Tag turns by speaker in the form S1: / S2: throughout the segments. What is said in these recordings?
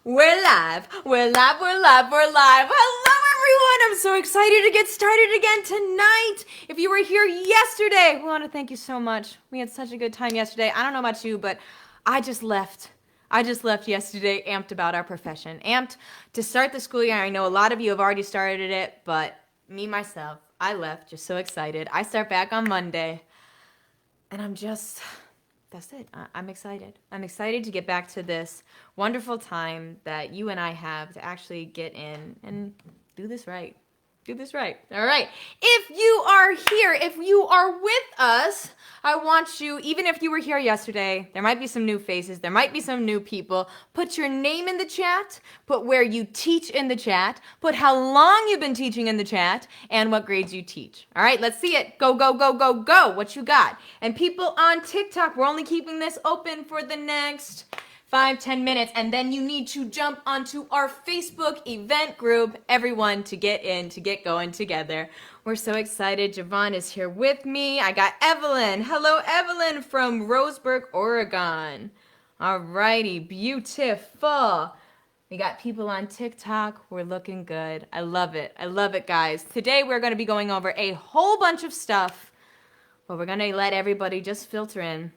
S1: We're live. We're live. We're live. We're live. Hello, everyone. I'm so excited to get started again tonight. If you were here yesterday, we want to thank you so much. We had such a good time yesterday. I don't know about you, but I just left. I just left yesterday amped about our profession. Amped to start the school year. I know a lot of you have already started it, but me, myself, I left just so excited. I start back on Monday, and that's it. I'm excited. I'm excited to get back to this wonderful time that you and I have to actually get in and do this right. Do this right. All right. If you are here, if you are with us, I want you, even if you were here yesterday, there might be some new faces, there might be some new people. Put your name in the chat, put where you teach in the chat, put how long you've been teaching in the chat, and what grades you teach. All right, let's see it. Go, go, go, go, go. What you got? And people on TikTok, we're only keeping this open for the next 5-10 minutes, and then you need to jump onto our Facebook event group, everyone, to get in, to get going together. We're so excited. Javaughn is here with me. I got Evelyn. Hello, Evelyn from Roseburg, Oregon. All righty, beautiful. We got people on TikTok. We're looking good. I love it. I love it, guys. Today we're going to be going over a whole bunch of stuff, but we're going to let everybody just filter in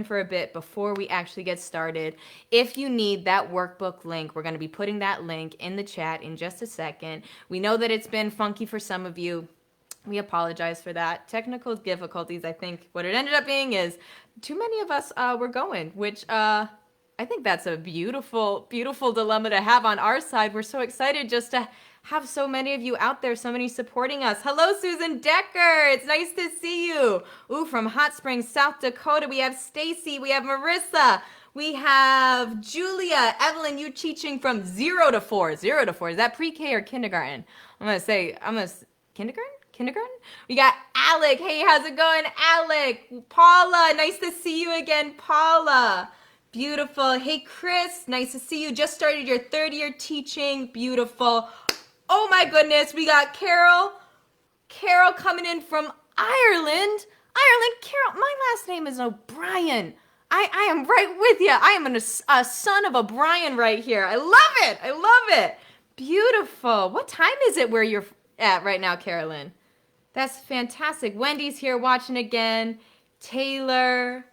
S1: for a bit before we actually get started. If you need that workbook link, we're going to be putting that link in the chat in just a second. We know that it's been funky for some of you. We apologize for that. Technical difficulties, I think what it ended up being is too many of us were going, which I think that's a beautiful, beautiful dilemma to have on our side. We're so excited just to have so many of you out there, so many supporting us. Hello, Susan Decker. It's nice to see you. Ooh, from Hot Springs, South Dakota, we have Stacy, we have Marissa, we have Julia. Evelyn, you teaching from 0 to 4. 0 to 4. Is that pre-K or kindergarten? Kindergarten? Kindergarten? We got Alec. Hey, how's it going, Alec? Paula, nice to see you again, Paula. Beautiful. Hey, Chris, nice to see you. Just started your third year teaching. Beautiful. Oh my goodness, we got Carol. Carol coming in from Ireland. Ireland, Carol, my last name is O'Brien. I am right with you. I am a son of O'Brien right here. I love it. I love it. Beautiful. What time is it where you're at right now, Carolyn? That's fantastic. Wendy's here watching again. Taylor,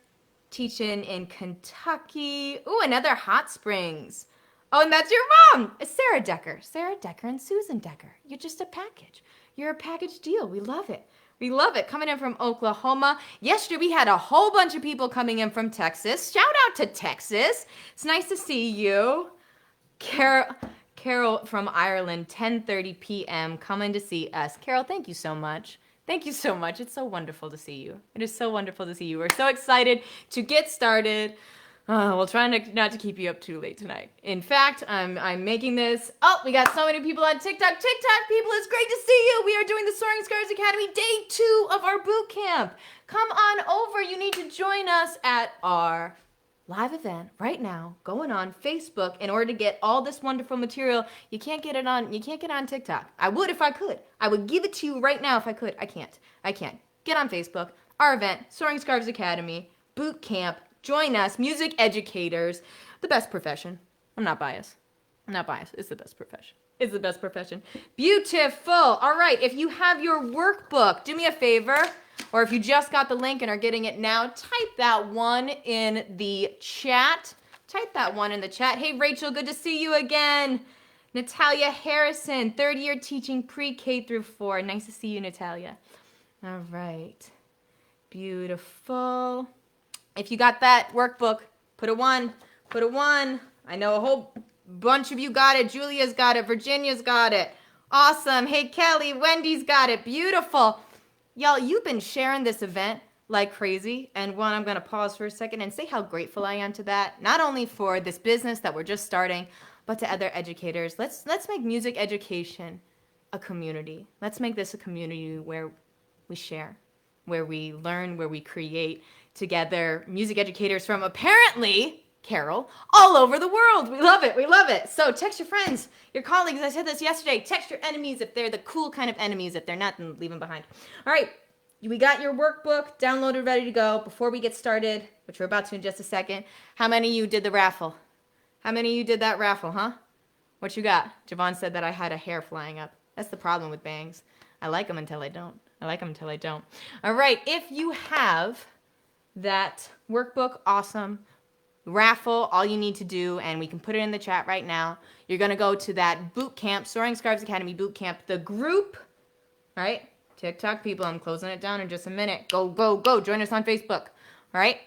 S1: teaching in Kentucky. Ooh, another Hot Springs. Oh, and that's your mom. It's Sarah Decker. Sarah Decker and Susan Decker. You're just a package. You're a package deal. We love it. We love it. Coming in from Oklahoma. Yesterday, we had a whole bunch of people coming in from Texas. Shout out to Texas. It's nice to see you. Carol from Ireland, 10:30 p.m. coming to see us. Carol, thank you so much. Thank you so much. It's so wonderful to see you. It is so wonderful to see you. We're so excited to get started. We'll try not to keep you up too late tonight. In fact, I'm making this. Oh, we got so many people on TikTok. TikTok people, it's great to see you. We are doing the Soaring Scarves Academy day 2 of our boot camp. Come on over. You need to join us at our live event right now going on Facebook in order to get all this wonderful material. You can't get on TikTok. I would if I could. I would give it to you right now if I could. I can't. Get on Facebook. Our event, Soaring Scarves Academy, boot camp. Join us, music educators, the best profession. I'm not biased. It's the best profession. It's the best profession. Beautiful. All right, if you have your workbook, do me a favor, or if you just got the link and are getting it now, type that one in the chat. Hey, Rachel, good to see you again. Natalia Harrison, third year teaching pre-K through 4. Nice to see you, Natalia. All right. Beautiful. If you got that workbook, put a 1. I know a whole bunch of you got it. Julia's got it. Virginia's got it. Awesome. Hey, Kelly, Wendy's got it. Beautiful. Y'all, you've been sharing this event like crazy. And I'm going to pause for a second and say how grateful I am to that. Not only for this business that we're just starting, but to other educators. Let's make music education a community. Let's make this a community where we share, where we learn, where we create together, music educators from apparently, Carol, all over the world. We love it. So text your friends, your colleagues. I said this yesterday. Text your enemies if they're the cool kind of enemies. If they're not, then leave them behind. All right, we got your workbook downloaded, ready to go. Before we get started, which we're about to in just a second, how many of you did the raffle? How many of you did that raffle, huh? What you got? Javaughn said that I had a hair flying up. That's the problem with bangs. I like them until I don't. I like them until I don't. All right, if you have that workbook, awesome. Raffle, all you need to do, and we can put it in the chat right now, you're going to go to that Bootcamp, Soaring Scarves Academy Bootcamp, the group, all right? TikTok people, I'm closing it down in just a minute. Go, go, go. Join us on Facebook, all right?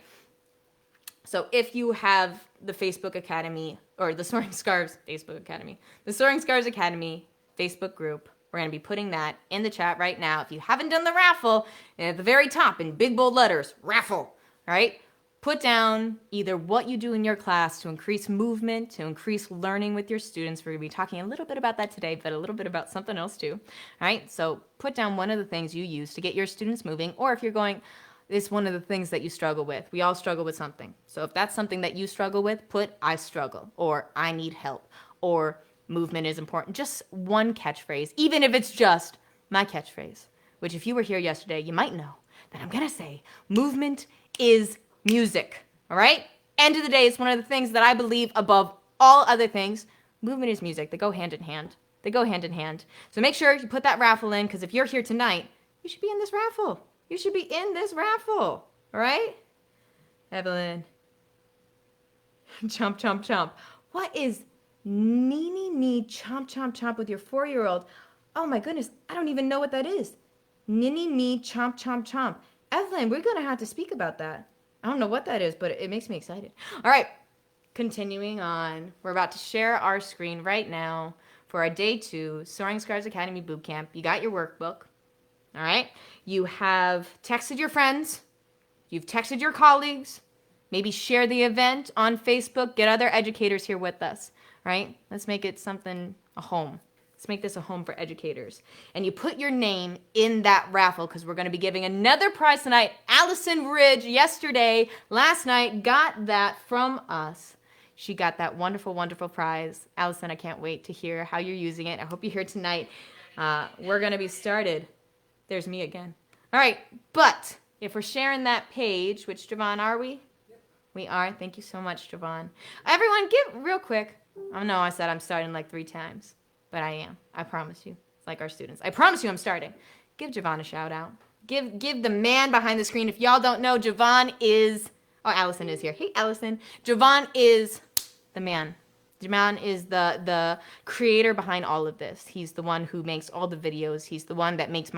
S1: So if you have the Facebook Academy, or the Soaring Scarves Facebook Academy, the Soaring Scarves Academy Facebook group, we're going to be putting that in the chat right now. If you haven't done the raffle, at the very top in big bold letters, raffle, all right? Put down either what you do in your class to increase movement, to increase learning with your students. We're going to be talking a little bit about that today, but a little bit about something else too. All right, so put down one of the things you use to get your students moving, or if you're going, it's one of the things that you struggle with. We all struggle with something. So if that's something that you struggle with, put I struggle, or I need help, or movement is important. Just one catchphrase, even if it's just my catchphrase, which if you were here yesterday, you might know that I'm going to say movement is music, all right? End of the day, it's one of the things that I believe above all other things. Movement is music. They go hand in hand. They go hand in hand. So make sure you put that raffle in, because if you're here tonight, you should be in this raffle. You should be in this raffle, all right? Evelyn. Chomp, chomp, chomp. What is nee chomp, chomp, chomp with your 4-year-old? Oh my goodness, I don't even know what that is. Nee chomp, chomp, chomp. Evelyn, we're going to have to speak about that. I don't know what that is, but it makes me excited. All right, continuing on. We're about to share our screen right now for our Day 2 Soaring Scarves Academy Bootcamp. You got your workbook, all right? You have texted your friends. You've texted your colleagues. Maybe share the event on Facebook. Get other educators here with us, right? Let's make it something, a home. Let's make this a home for educators. And you put your name in that raffle, because we're going to be giving another prize tonight. Allison Ridge last night, got that from us. She got that wonderful, wonderful prize. Allison, I can't wait to hear how you're using it. I hope you're here tonight. We're going to be started. There's me again. All right, but if we're sharing that page, which, Javaughn, are we? Yep. We are. Thank you so much, Javaughn. Everyone, give real quick. I know I said I'm starting like 3 times. But I am. I promise you. It's like our students. I promise you I'm starting. Give Javaughn a shout out. Give the man behind the screen. If y'all don't know, Javaughn is... Oh, Allison is here. Hey, Allison. Javaughn is the man. Javaughn is the creator behind all of this. He's the one who makes all the videos. He's the one that makes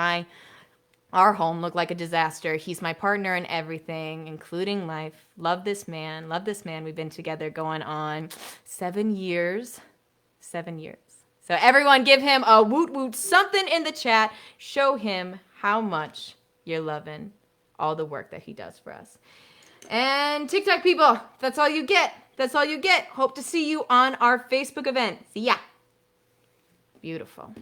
S1: our home look like a disaster. He's my partner in everything, including life. Love this man. Love this man. We've been together going on 7 years. 7 years. So everyone give him a woot woot something in the chat. Show him how much you're loving all the work that he does for us. And TikTok people, that's all you get. That's all you get. Hope to see you on our Facebook event. See ya. Beautiful.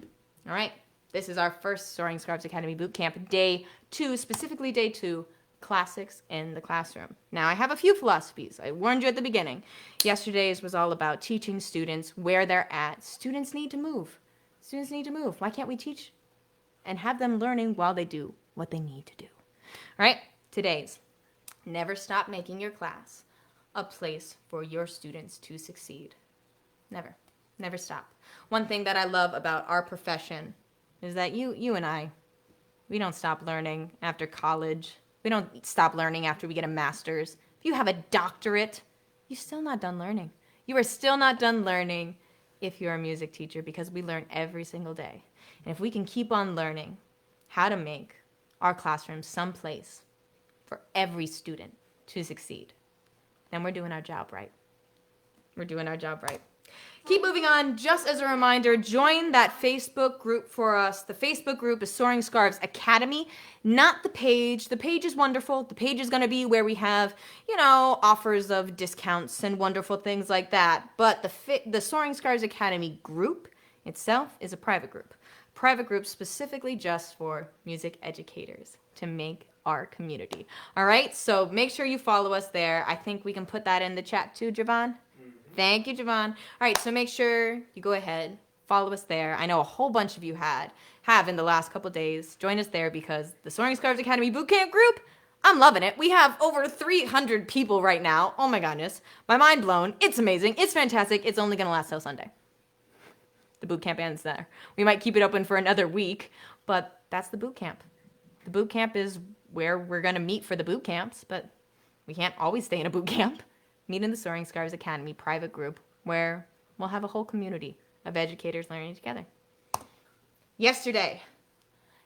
S1: All right. This is our first Soaring Scarves Academy Bootcamp, Day 2, specifically Day 2, Classics in the Classroom. Now, I have a few philosophies. I warned you at the beginning. Yesterday's was all about teaching students where they're at. Students need to move. Students need to move. Why can't we teach and have them learning while they do what they need to do? All right, today's never stop making your class a place for your students to succeed. Never. Never stop. One thing that I love about our profession is that you and I, we don't stop learning after college. We don't stop learning after we get a master's. If you have a doctorate, you're still not done learning. You are still not done learning if you're a music teacher, because we learn every single day. And if we can keep on learning how to make our classroom someplace for every student to succeed, then we're doing our job right. We're doing our job right. Keep moving on. Just as a reminder, join that Facebook group for us. The Facebook group is Soaring Scarves Academy, not the page. The page is wonderful. The page is going to be where we have, offers of discounts and wonderful things like that. But the Soaring Scarves Academy group itself is a private group. Private group specifically just for music educators to make our community. All right, so make sure you follow us there. I think we can put that in the chat too, Javaughn. Thank you, Javaughn. All right, so make sure you go ahead, follow us there. I know a whole bunch of you have in the last couple of days. Join us there, because the Soaring Scarves Academy Bootcamp group, I'm loving it. We have over 300 people right now. Oh my goodness. My mind blown. It's amazing. It's fantastic. It's only going to last till Sunday. The boot camp ends there. We might keep it open for another week, but that's the boot camp. The boot camp is where we're going to meet for the boot camps, but we can't always stay in a boot camp. Meet in the Soaring Scarves Academy private group where we'll have a whole community of educators learning together. Yesterday,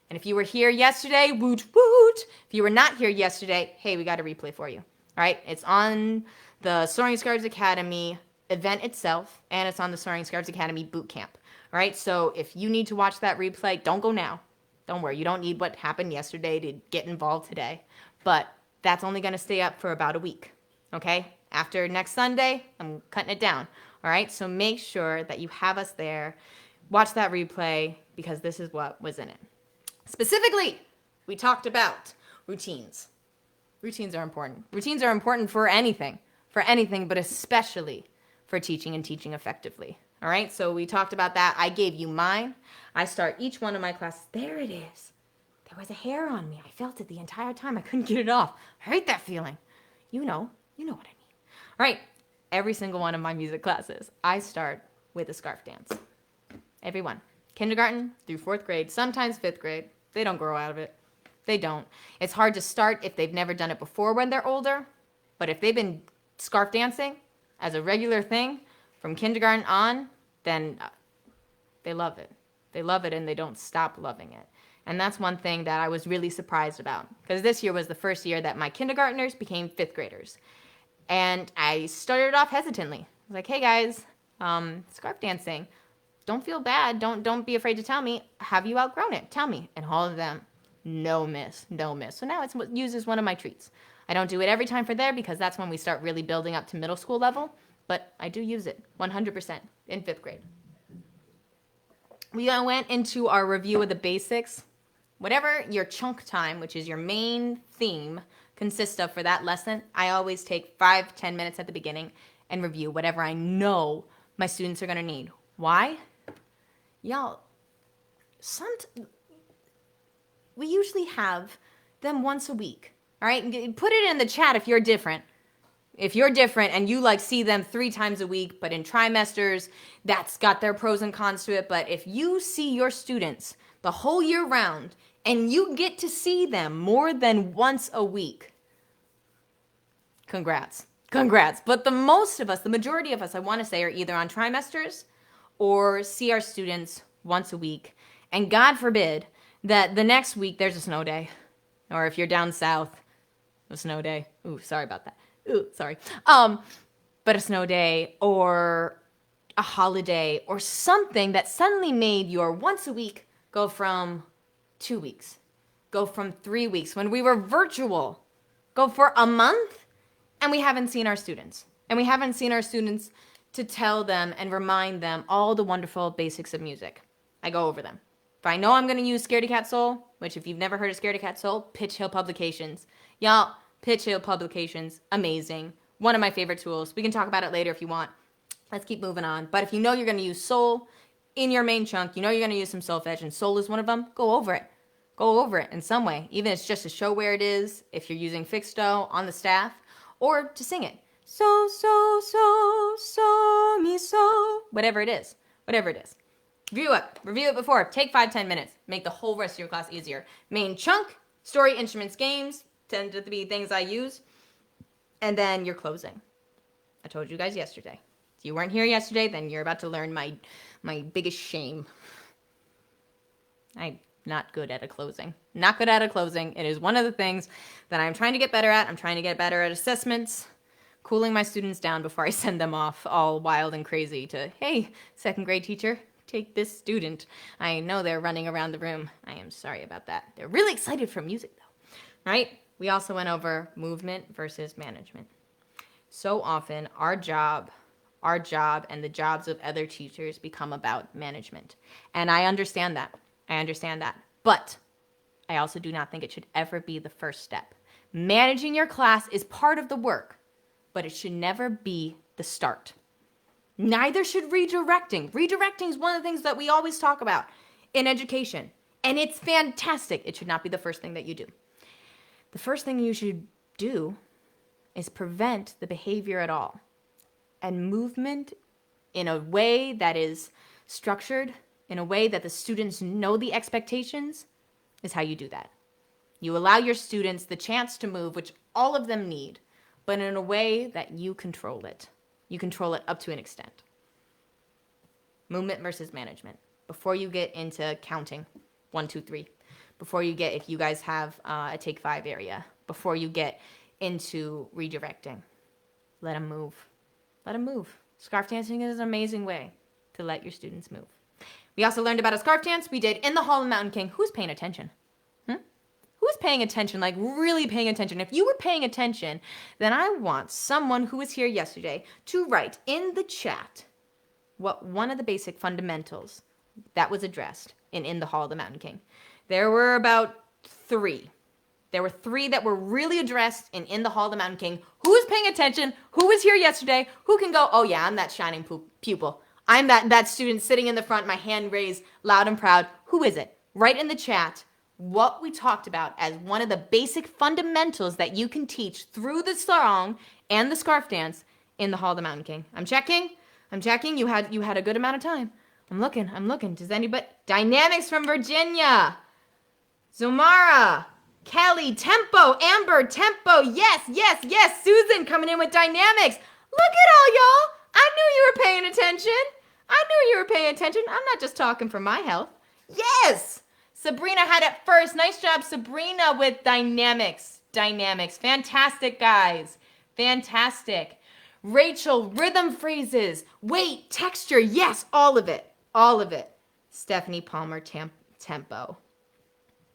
S1: and if you were here yesterday, woot woot. If you were not here yesterday, hey, we got a replay for you. All right, it's on the Soaring Scarves Academy event itself, and it's on the Soaring Scarves Academy Bootcamp. All right, so if you need to watch that replay, don't go now. Don't worry, you don't need what happened yesterday to get involved today. But that's only going to stay up for about a week, okay? After next Sunday, I'm cutting it down. All right, so make sure that you have us there. Watch that replay because this is what was in it. Specifically, we talked about routines. Routines are important. Routines are important for anything, but especially for teaching and teaching effectively. All right, so we talked about that. I gave you mine. I start each one of my classes. There it is. There was a hair on me. I felt it the entire time. I couldn't get it off. I hate that feeling. You know what I mean. All right, every single one of my music classes, I start with a scarf dance. Every one. Kindergarten through 4th grade, sometimes 5th grade. They don't grow out of it. They don't. It's hard to start if they've never done it before when they're older. But if they've been scarf dancing as a regular thing from kindergarten on, then they love it. They love it and they don't stop loving it. And that's one thing that I was really surprised about. Because this year was the first year that my kindergartners became 5th graders. And I started off hesitantly. I was like, hey guys, scarf dancing. Don't feel bad. Don't be afraid to tell me. Have you outgrown it? Tell me. And all of them, no miss. So now it's used as one of my treats. I don't do it every time for there because that's when we start really building up to middle school level. But I do use it 100% in 5th grade. We went into our review of the basics. Whatever your chunk time, which is your main theme, consists of for that lesson, I always take 5-10 minutes at the beginning and review whatever I know my students are going to need. Why? Y'all, we usually have them once a week, all right? Put it in the chat if you're different. If you're different and you see them 3 times a week, but in trimesters, that's got their pros and cons to it. But if you see your students the whole year round and you get to see them more than once a week, congrats. But the majority of us, I want to say, are either on trimesters or see our students once a week. And God forbid that the next week there's a snow day. Or if you're down south, a snow day. Ooh, sorry about that. Ooh, sorry. But a snow day or a holiday or something that suddenly made your once a week go from 2 weeks, go from 3 weeks when we were virtual, go for a month, and we haven't seen our students. And we haven't seen our students to tell them and remind them all the wonderful basics of music. I go over them. If I know I'm going to use Scaredy Cat Soul, which if you've never heard of Scaredy Cat Soul, Pitch Hill Publications. Y'all, Pitch Hill Publications, amazing. One of my favorite tools. We can talk about it later if you want. Let's keep moving on. But if you know you're going to use soul in your main chunk, you know you're going to use some solfege, and soul is one of them, go over it. Go over it in some way. Even if it's just to show where it is, if you're using fixed-o on the staff, or to sing it. So, mi, so. Whatever it is. Review it before. Take 5-10 minutes. Make the whole rest of your class easier. Main chunk, story, instruments, games, tend to be things I use. And then your closing. I told you guys yesterday. If you weren't here yesterday, then you're about to learn my biggest shame. I'm not good at a closing. Not good at a closing. It is one of the things that I'm trying to get better at. I'm trying to get better at assessments, cooling my students down before I send them off all wild and crazy to, hey, 2nd grade teacher, take this student. I know they're running around the room. I am sorry about that. They're really excited for music, though. Right? We also went over movement versus management. So often, our job and the jobs of other teachers become about management. And I understand that. But I also do not think it should ever be the first step. Managing your class is part of the work, but it should never be the start. Neither should redirecting. Redirecting is one of the things that we always talk about in education, and it's fantastic. It should not be the first thing that you do. the first thing you should do is prevent the behavior at all. And movement in a way that is structured, in a way that the students know the expectations, is how you do that. You allow your students the chance to move, which all of them need, but in a way that you control it. You control it up to an extent. Movement versus management. Before you get into counting, 1, 2, 3. Before you get, if you guys have a take 5 area. Before you get into redirecting. Let them move. Let them move. Scarf dancing is an amazing way to let your students move. We also learned about a scarf dance we did in the Hall of Mountain King. Who's paying attention? Who's paying attention, like really paying attention? If you were paying attention, then I want someone who was here yesterday to write in the chat what one of the basic fundamentals that was addressed in the Hall of the Mountain King. There were about 3. There were 3 that were really addressed in the Hall of the Mountain King. Who was paying attention? Who was here yesterday? Who can go, oh yeah, I'm that shining pupil. I'm that student sitting in the front, my hand raised, loud and proud. Who is it? Write in the chat what we talked about as one of the basic fundamentals that you can teach through the song and the scarf dance in the Hall of the Mountain King. I'm checking. You had a good amount of time. I'm looking. Does anybody? Dynamics from Virginia. Zomara. Kelly. Tempo. Amber. Tempo. Yes. Susan coming in with dynamics. Look at all y'all. I knew you were paying attention. I'm not just talking for my health. Yes. Sabrina had it first. Nice job, Sabrina, with dynamics. Fantastic, guys. Fantastic. Rachel, rhythm phrases. Weight, texture. Yes, all of it. Stephanie Palmer, tempo.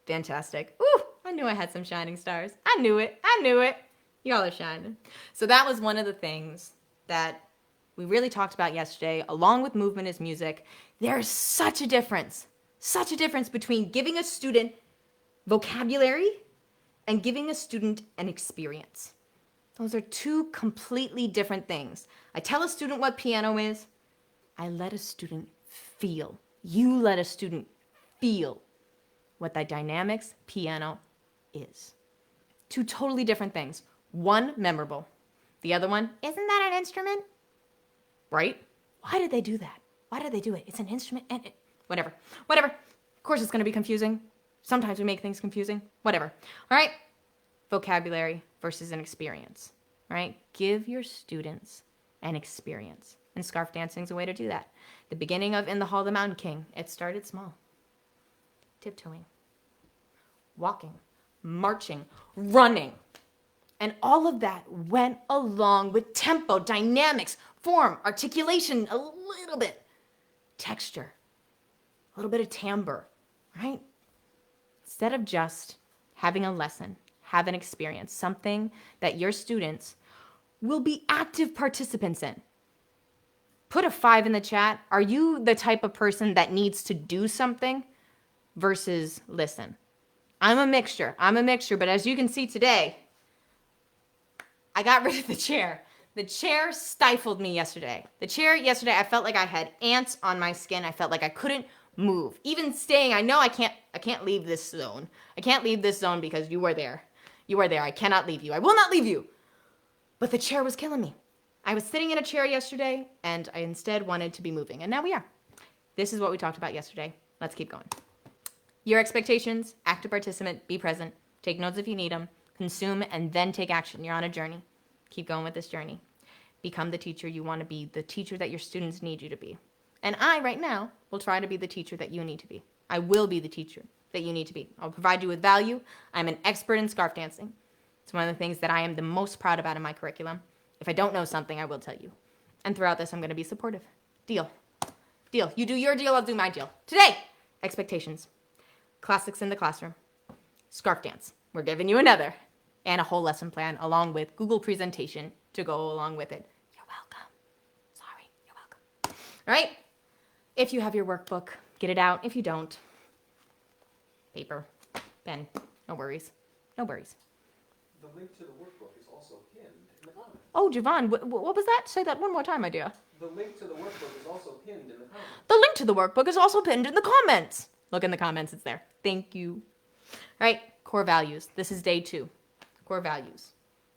S1: Fantastic. Ooh, I knew I had some shining stars. I knew it. Y'all are shining. So that was one of the things that we really talked about yesterday, along with movement is music. There's such a difference between giving a student vocabulary and giving a student an experience. Those are 2 completely different things. I tell a student what piano is. I let a student feel. You let a student feel what that dynamics piano is. 2 totally different things. One, memorable. The other one, isn't that an instrument? Right? Why did they do that? Why did they do it? It's an instrument and whatever. Of course it's going to be confusing. Sometimes we make things confusing. Whatever. All right? Vocabulary versus an experience. All right? Give your students an experience. And scarf dancing is a way to do that. The beginning of In the Hall of the Mountain King, it started small. Tiptoeing. Walking. Marching. Running. And all of that went along with tempo, dynamics, form, articulation, a little bit. Texture. A little bit of timbre, right? Instead of just having a lesson, have an experience, something that your students will be active participants in. Put a 5 in the chat. Are you the type of person that needs to do something versus listen? I'm a mixture, but as you can see today, I got rid of the chair. The chair stifled me yesterday. I felt like I had ants on my skin. I felt like I couldn't move. Even staying, I know I can't leave this zone. I can't leave this zone because you were there. I cannot leave you. I will not leave you. But the chair was killing me. I was sitting in a chair yesterday, and I instead wanted to be moving. And now we are. This is what we talked about yesterday. Let's keep going. Your expectations, active participant, be present, take notes if you need them, consume, and then take action. You're on a journey. Keep going with this journey. Become the teacher you want to be, the teacher that your students need you to be. And I, right now, will try to be the teacher that you need to be. I will be the teacher that you need to be. I'll provide you with value. I'm an expert in scarf dancing. It's one of the things that I am the most proud about in my curriculum. If I don't know something, I will tell you. And throughout this, I'm going to be supportive. Deal. You do your deal, I'll do my deal. Today, expectations. Classics in the classroom. Scarf dance. We're giving you another. And a whole lesson plan along with Google presentation to go along with it. You're welcome. Sorry, you're welcome. All right? If you have your workbook, get it out. If you don't, paper, pen, no worries.
S2: The link to the workbook is also pinned in the comments.
S1: Oh, Javaughn, what was that? Say that one more time, my dear.
S2: The link to the workbook is also pinned in the comments.
S1: The link to the workbook is also pinned in the comments. Look in the comments, it's there. Thank you. All right, core values. This is day 2. core values.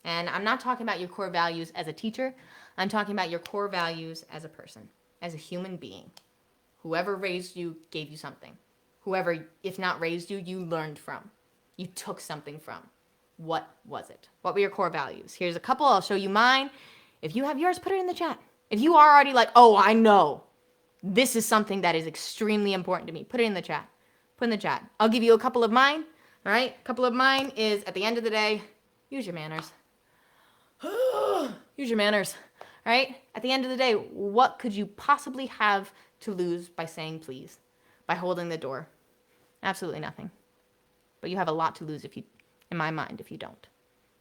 S1: And I'm not talking about your core values as a teacher. I'm talking about your core values as a person, as a human being. Whoever raised you gave you something. Whoever, if not raised you, you learned from. You took something from. What was it? What were your core values? Here's a couple. I'll show you mine. If you have yours, put it in the chat. If you are already like, oh, I know, this is something that is extremely important to me, put it in the chat. Put in the chat. I'll give you a couple of mine. All right? A couple of mine is, at the end of the day, use your manners. Use your manners. All right? At the end of the day, what could you possibly have to lose by saying please? By holding the door? Absolutely nothing. But you have a lot to lose if you, in my mind, if you don't.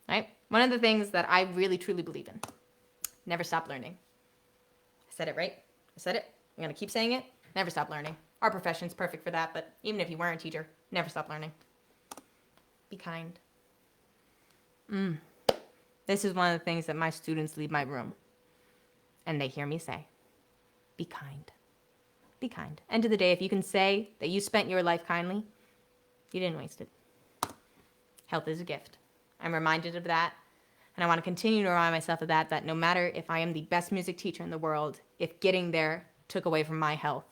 S1: All right? One of the things that I really, truly believe in, never stop learning. I said it, right? I said it. I'm going to keep saying it. Never stop learning. Our profession's perfect for that, but even if you weren't a teacher, never stop learning. Be kind. This is one of the things that my students leave my room, and they hear me say, be kind. Be kind. End of the day, if you can say that you spent your life kindly, you didn't waste it. Health is a gift. I'm reminded of that, and I want to continue to remind myself of that, that no matter if I am the best music teacher in the world, if getting there took away from my health,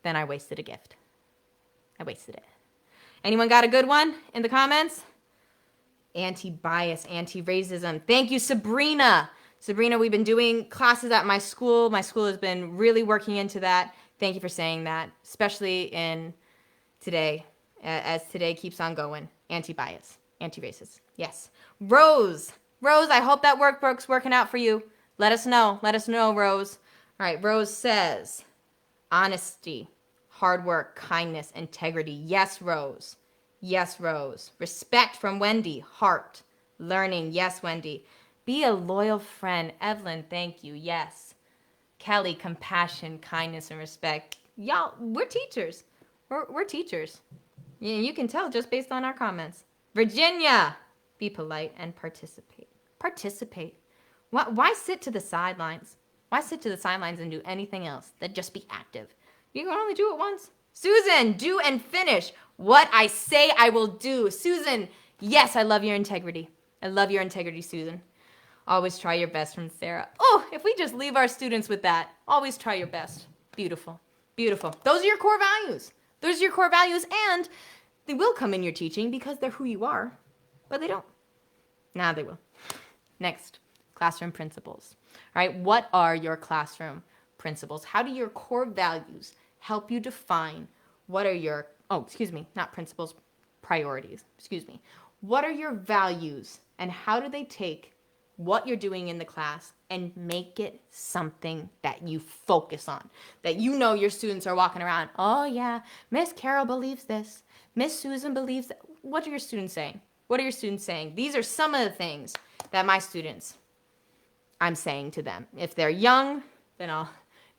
S1: then I wasted a gift. I wasted it. Anyone got a good one in the comments? Anti-bias, anti-racism. Thank you, Sabrina. Sabrina, we've been doing classes at my school. My school has been really working into that. Thank you for saying that, especially in today, as today keeps on going. Anti-bias, anti-racist. Yes. Rose, I hope that workbook's working out for you. Let us know, Rose. All right, Rose says, honesty, hard work, kindness, integrity. Yes, Rose. Yes, Rose. Respect from Wendy. Heart. Learning. Yes, Wendy. Be a loyal friend. Evelyn, thank you. Yes. Kelly, compassion, kindness, and respect. Y'all, we're teachers. We're teachers. You can tell just based on our comments. Virginia, be polite and participate. Participate. Why sit to the sidelines? Why sit to the sidelines and do anything else than just be active? You can only do it once. Susan, do and finish what I say I will do. Susan, yes, I love your integrity. I love your integrity, Susan. Always try your best from Sarah. Oh, if we just leave our students with that, always try your best. Beautiful, beautiful. Those are your core values. Those are your core values, and they will come in your teaching because they're who you are, but they don't. Now they will. Next, classroom principles. All right, what are your classroom principles? How do your core values help you define what are your, not principles, priorities, What are your values, and how do they take what you're doing in the class and make it something that you focus on, that you know your students are walking around, oh yeah, Miss Carol believes this, Miss Susan believes that. What are your students saying? What are your students saying? These are some of the things that my students, I'm saying to them. If they're young, then I'll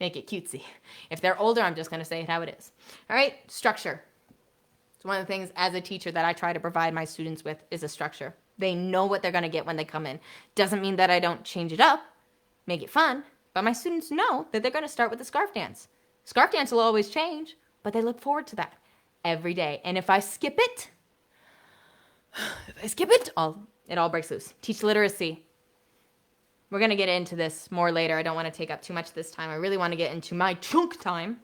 S1: make it cutesy. If they're older, I'm just going to say it how it is. All right, structure. It's one of the things as a teacher that I try to provide my students with is a structure. They know what they're going to get when they come in. Doesn't mean that I don't change it up, make it fun, but my students know that they're going to start with the scarf dance. Scarf dance will always change, but they look forward to that every day. And if I skip it, it all breaks loose. Teach literacy. We're going to get into this more later. I don't want to take up too much this time. I really want to get into my chunk time,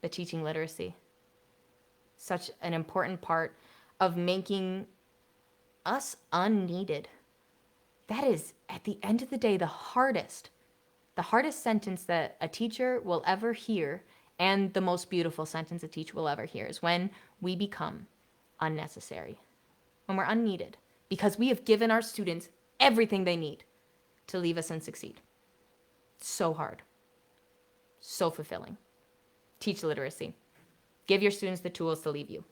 S1: but teaching literacy. Such an important part of making us unneeded. That is, at the end of the day, the hardest sentence that a teacher will ever hear, and the most beautiful sentence a teacher will ever hear, is when we become unnecessary, when we're unneeded, because we have given our students everything they need to leave us and succeed. So hard. So fulfilling. Teach literacy. Give your students the tools to leave you.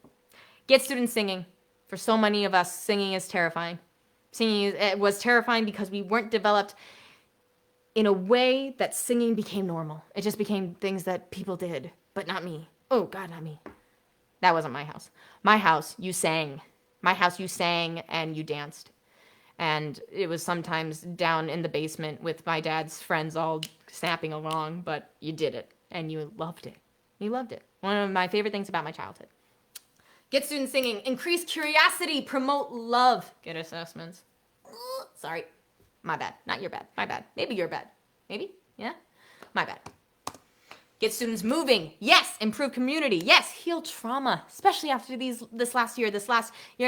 S1: Get students singing. For so many of us, singing is terrifying. It was terrifying because we weren't developed in a way that singing became normal. It just became things that people did, but not me. Oh, God, not me. That wasn't my house. My house, you sang. My house, you sang and you danced. And it was sometimes down in the basement with my dad's friends all snapping along, but you did it, and you loved it. You loved it. One of my favorite things about my childhood. Get students singing. Increase curiosity. Promote love. Get assessments. sorry. My bad. Not your bad. My bad. Maybe your bad. Maybe? Yeah? My bad. Get students moving. Yes. Improve community. Yes. Heal trauma, especially after this last year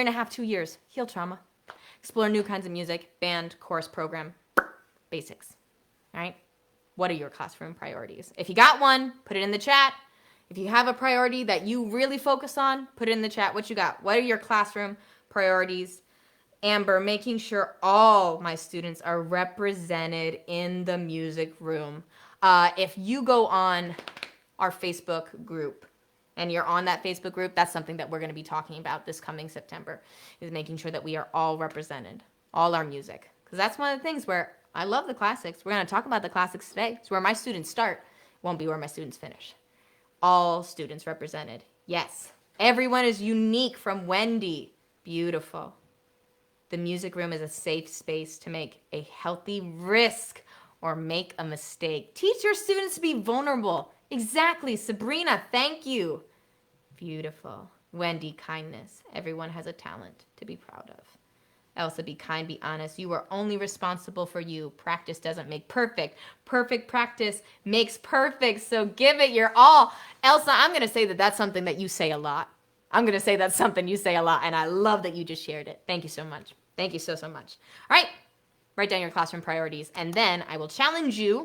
S1: and a half, 2 years. Heal trauma. Explore new kinds of music, band, chorus program, basics. All right? What are your classroom priorities? If you got one, put it in the chat. If you have a priority that you really focus on, put it in the chat. What you got? What are your classroom priorities? Amber, making sure all my students are represented in the music room. If you go on our Facebook group and you're on that Facebook group, that's something that we're going to be talking about this coming September, is making sure that we are all represented, all our music. Because that's one of the things where I love the classics. We're going to talk about the classics today. It's where my students start, won't be where my students finish. All students represented. Yes. Everyone is unique from Wendy. Beautiful. The music room is a safe space to make a healthy risk or make a mistake. Teach your students to be vulnerable. Exactly. Sabrina, thank you. Beautiful. Wendy, kindness. Everyone has a talent to be proud of. Elsa, be kind, be honest. You are only responsible for you. Practice doesn't make perfect. Perfect practice makes perfect. So give it your all. Elsa, I'm going to say that that's something that you say a lot. I'm going to say that's something you say a lot. And I love that you just shared it. Thank you so much. Thank you so, so much. All right. Write down your classroom priorities. And then I will challenge you.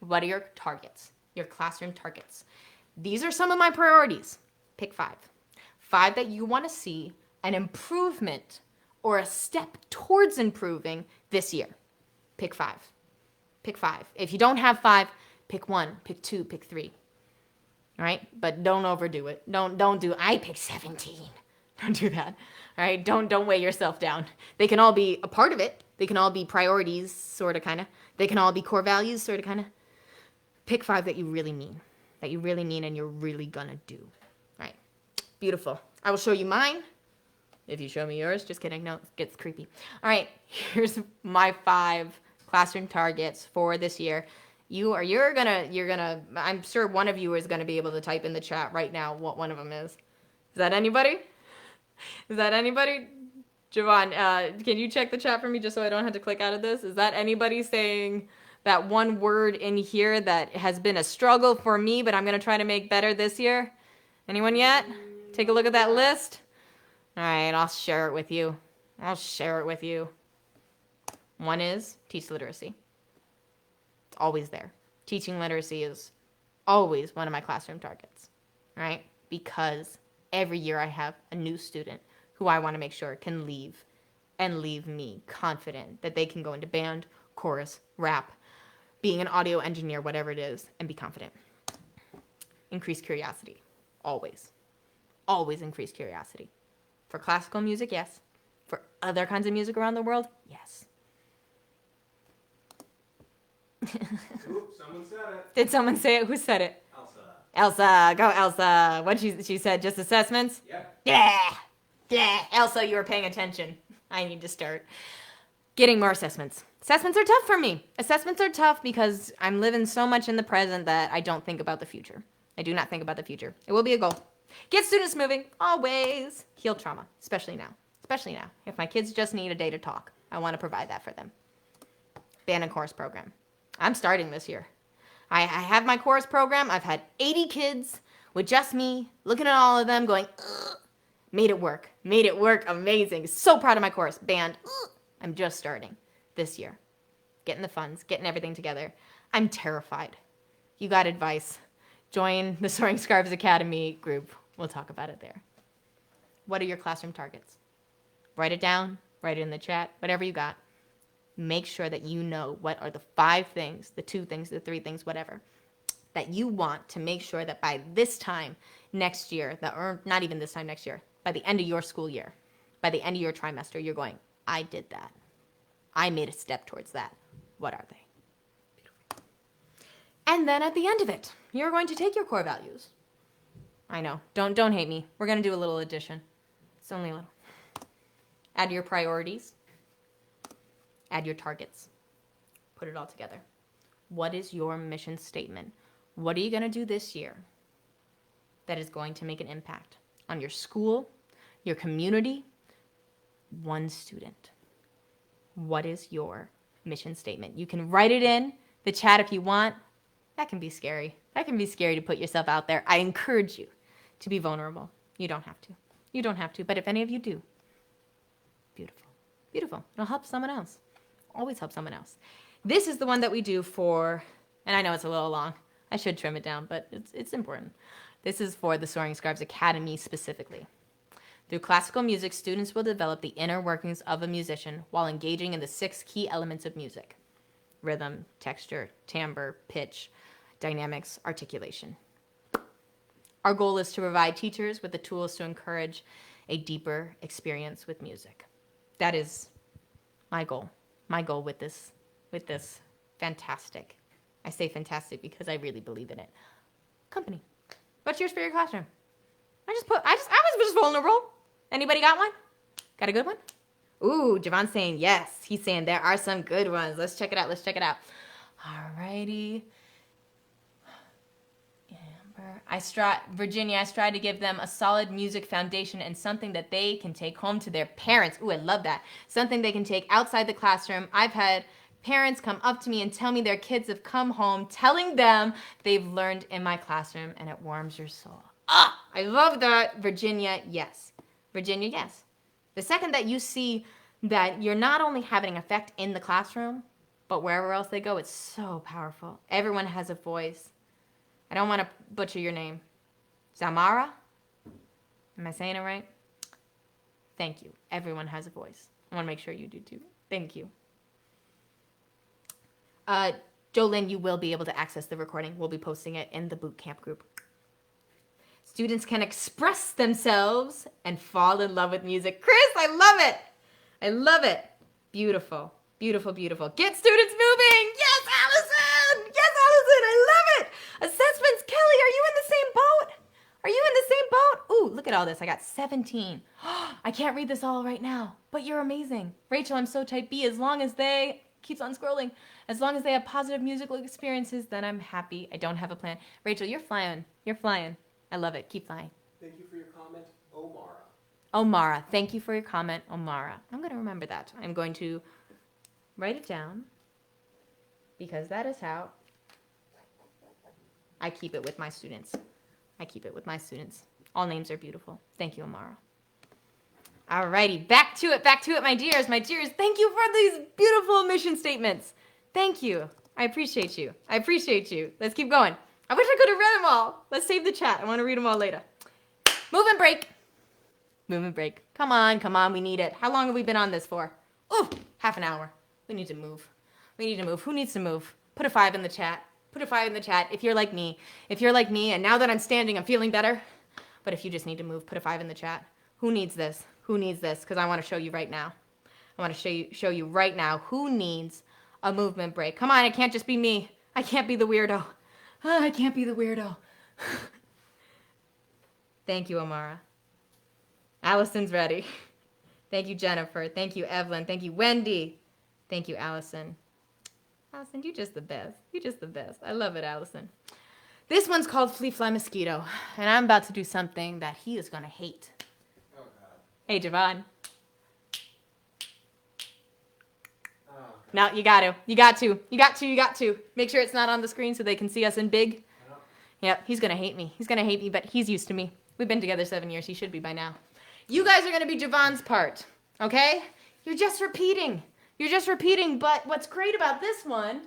S1: What are your targets? Your classroom targets. These are some of my priorities. Pick 5. 5 that you want to see an improvement or a step towards improving this year. Pick 5. Pick 5. If you don't have 5, pick 1, pick 2, pick 3. All right? But don't overdo it. Don't do, I pick 17. Don't do that. All right? Don't weigh yourself down. They can all be a part of it. They can all be priorities, sort of, kind of. They can all be core values, sort of, kind of. Pick 5 that you really mean. That you really mean and you're really gonna do. All right? Beautiful. I will show you mine. If you show me yours, just kidding. No, it gets creepy. All right, here's my 5 classroom targets for this year. You're gonna, I'm sure one of you is gonna be able to type in the chat right now what one of them is. Is that anybody? Is that anybody? Javaughn, can you check the chat for me just so I don't have to click out of this? Is that anybody saying that one word in here that has been a struggle for me, but I'm gonna try to make better this year? Anyone yet? Take a look at that list. All right, I'll share it with you. One is teach literacy. It's always there. Teaching literacy is always one of my classroom targets, right? Because every year I have a new student who I want to make sure can leave me confident that they can go into band, chorus, rap, being an audio engineer, whatever it is, and be confident. Increase curiosity. Always. Always increase curiosity. For classical music, yes. For other kinds of music around the world, yes.
S2: Oops, someone said it.
S1: Did someone say it? Who said it?
S2: Elsa.
S1: Elsa. Go, Elsa. What she said? Just assessments?
S2: Yep.
S1: Yeah. Elsa, you were paying attention. I need to start getting more assessments. Assessments are tough for me. Assessments are tough because I'm living so much in the present that I don't think about the future. I do not think about the future. It will be a goal. Get students moving, always. Heal trauma, especially now. If my kids just need a day to talk, I want to provide that for them. Band and chorus program. I'm starting this year. I have my chorus program. I've had 80 kids with just me, looking at all of them going, ugh. Made it work. Amazing. So proud of my chorus. Band, ugh. I'm just starting this year. Getting the funds, getting everything together. I'm terrified. You got advice. Join the Soaring Scarves Academy group. We'll talk about it there. What are your classroom targets? Write it down. Write it in the chat. Whatever you got. Make sure that you know what are the 5 things, the 2 things, the 3 things, whatever, that you want to make sure that by this time next year, or not even this time next year, by the end of your school year, by the end of your trimester, you're going, I did that. I made a step towards that. What are they? And then at the end of it, you're going to take your core values. I know. Don't hate me. We're going to do a little addition. It's only a little. Add your priorities. Add your targets. Put it all together. What is your mission statement? What are you going to do this year that is going to make an impact on your school, your community, one student? what is your mission statement? You can write it in the chat if you want. That can be scary. That can be scary to put yourself out there. I encourage you to be vulnerable. You don't have to. You don't have to. But if any of you do, beautiful. Beautiful. It'll help someone else. Always help someone else. This is the one that we do for, and I know it's a little long. I should trim it down, but it's important. This is for the Soaring Scarves Academy specifically. Through classical music, students will develop the inner workings of a musician while engaging in the 6 key elements of music: rhythm, texture, timbre, pitch, dynamics, articulation. Our goal is to provide teachers with the tools to encourage a deeper experience with music. That is my goal. My goal with this fantastic, I say fantastic because I really believe in it, company. What's yours for your classroom? I was just vulnerable. Anybody got one? Got a good one? Ooh, Javaughn saying yes. He's saying there are some good ones. Let's check it out. Let's check it out. Alrighty. Amber. Virginia, I strive to give them a solid music foundation and something that they can take home to their parents. Ooh, I love that. Something they can take outside the classroom. I've had parents come up to me and tell me their kids have come home telling them they've learned in my classroom, and it warms your soul. Ah, I love that. Virginia, yes. Virginia, yes. The second that you see that you're not only having an effect in the classroom, but wherever else they go, it's so powerful. Everyone has a voice. I don't want to butcher your name. Zamara? Am I saying it right? Thank you. Everyone has a voice. I want to make sure you do too. Thank you. Jolynn, you will be able to access the recording. We'll be posting it in the Bootcamp group. Students can express themselves and fall in love with music. Chris, I love it. I love it. Beautiful, beautiful, beautiful. Get students moving. Yes, Allison. Yes, Allison. I love it. Assessments. Kelly, are you in the same boat? Are you in the same boat? Ooh, look at all this. I got 17. I can't read this all right now, but you're amazing. Rachel, I'm so type B. As long as they, keeps on scrolling, as long as they have positive musical experiences, then I'm happy. I don't have a plan. Rachel, you're flying. You're flying. I love it. Keep flying.
S2: Thank you for your comment, Omara.
S1: Omara. Thank you for your comment, Omara. I'm going to remember that. I'm going to write it down because that is how I keep it with my students. I keep it with my students. All names are beautiful. Thank you, Omara. Alrighty, back to it, my dears. My dears, thank you for these beautiful mission statements. Thank you. I appreciate you. I appreciate you. Let's keep going. I wish I could have read them all. Let's save the chat. I want to read them all later. Movement break. Movement break. Come on, come on. We need it. How long have we been on this for? Oh, half an hour. We need to move. We need to move. Who needs to move? Put a 5 in the chat. Put a 5 in the chat if you're like me. If you're like me, and now that I'm standing, I'm feeling better. But if you just need to move, put a 5 in the chat. Who needs this? Who needs this? Because I want to show you right now. I want to show you right now who needs a movement break. Come on, it can't just be me. I can't be the weirdo. I can't be the weirdo. Thank you, Omara. Allison's ready. Thank you, Jennifer. Thank you, Evelyn. Thank you, Wendy. Thank you, Allison. Allison, you're just the best. You're just the best. I love it, Allison. This one's called Flea, Fly, Mosquito. And I'm about to do something that he is going to hate.
S2: Oh, God.
S1: Hey, Javaughn. No, you got to. You got to. You got to. You got to. Make sure it's not on the screen so they can see us in big. Yep, he's going to hate me. He's going to hate me, but he's used to me. We've been together 7 years. He should be by now. You guys are going to be Javaughn's part, okay? You're just repeating. You're just repeating, but what's great about this one...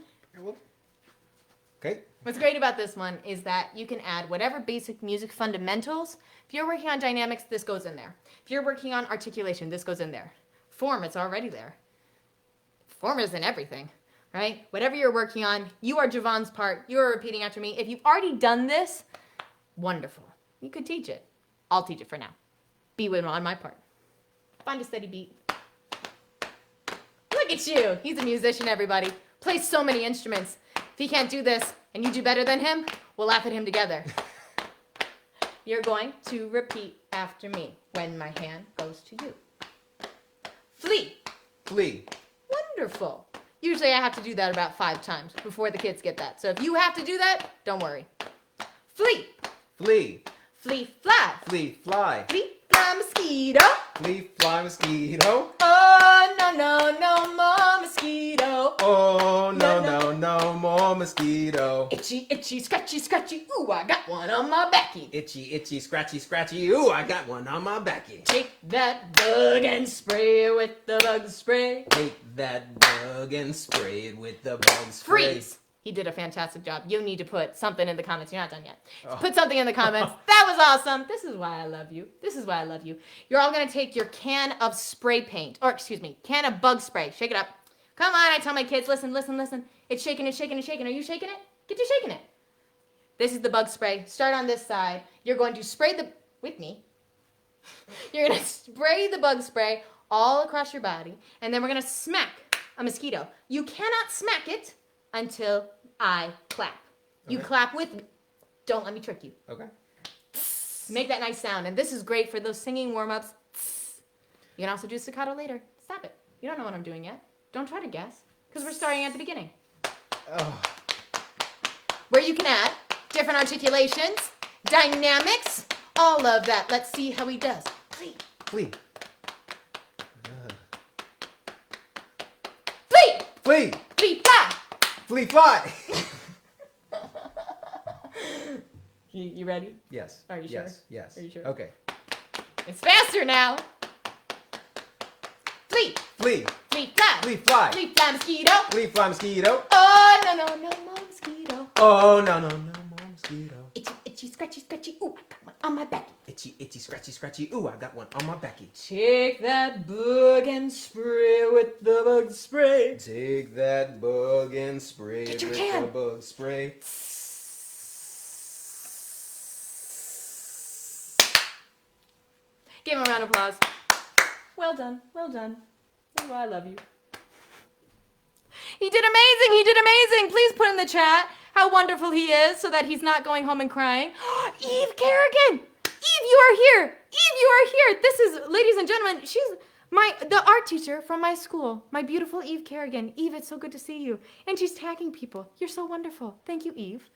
S2: Okay.
S1: What's great about this one is that you can add whatever basic music fundamentals. If you're working on dynamics, this goes in there. If you're working on articulation, this goes in there. Form, it's already there. Form isn't everything, right? Whatever you're working on, you are Javaughn's part. You are repeating after me. If you've already done this, wonderful. You could teach it. I'll teach it for now. Be with on my part. Find a steady beat. Look at you. He's a musician, everybody. Plays so many instruments. If he can't do this and you do better than him, we'll laugh at him together. You're going to repeat after me when my hand goes to you. Flea.
S2: Flea.
S1: Wonderful. Usually I have to do that about 5 times before the kids get that. So if you have to do that, don't worry. Flea.
S2: Flea.
S1: Flea, fly.
S2: Flea, fly.
S1: Flea, fly, mosquito.
S2: Flea, fly, mosquito.
S1: Oh, no, no more mosquito.
S3: Oh, no more mosquito.
S1: Itchy, itchy, scratchy, scratchy. Ooh, I got one on my backy.
S3: Itchy, itchy, scratchy, scratchy. Ooh, I got one on my backy.
S1: Take that bug and spray it with the bug spray.
S3: Take that bug and spray it with the bug spray.
S1: Freeze! He did a fantastic job. You need to put something in the comments. You're not done yet. Put something in the comments. That was awesome. This is why I love you. This is why I love you. You're all going to take your can of spray paint. Or, excuse me, can of bug spray. Shake it up. Come on, I tell my kids, listen, listen, listen. It's shaking, it's shaking, it's shaking. Are you shaking it? Get to shaking it. This is the bug spray. Start on this side. You're going to spray the... With me. You're going to spray the bug spray all across your body. And then we're going to smack a mosquito. You cannot smack it until I clap. You clap with me. Don't let me trick you.
S3: Okay.
S1: Make that nice sound. And this is great for those singing warm-ups. You can also do staccato later. Stop it. You don't know what I'm doing yet. Don't try to guess, because we're starting at the beginning.
S3: Oh.
S1: Where you can add different articulations, dynamics, all of that. Let's see how he does. Flea.
S3: Flea.
S1: Flea!
S3: Flea.
S1: Flea, fly!
S3: Flea, fly.
S1: You ready?
S3: Yes.
S1: Are you sure?
S3: Yes. Yes.
S1: Are you sure?
S3: Okay.
S1: It's faster now. Flea!
S3: Flea.
S1: Flea, fly!
S3: Flea, fly.
S1: Flea, fly, mosquito!
S3: Flea, fly, mosquito.
S1: Oh, no, no, no more mosquito.
S3: Oh, no more mosquito.
S1: Itchy, itchy, scratchy, scratchy. Ooh, I got one on my back.
S3: Itchy, itchy, scratchy, scratchy. Ooh, I got one on my backy.
S1: Take that bug and spray with the bug spray.
S3: Take that bug and spray
S1: Get
S3: it
S1: your
S3: with
S1: can.
S3: the bug spray.
S1: Give him a round of applause. Well done. Well done. That's why I love you. He did amazing. He did amazing. Please put in the chat how wonderful he is so that he's not going home and crying. Eve Kerrigan. Eve, you are here. Eve, you are here. This is, ladies and gentlemen, she's the art teacher from my school. My beautiful Eve Kerrigan. Eve, it's so good to see you. And she's tagging people. You're so wonderful. Thank you, Eve.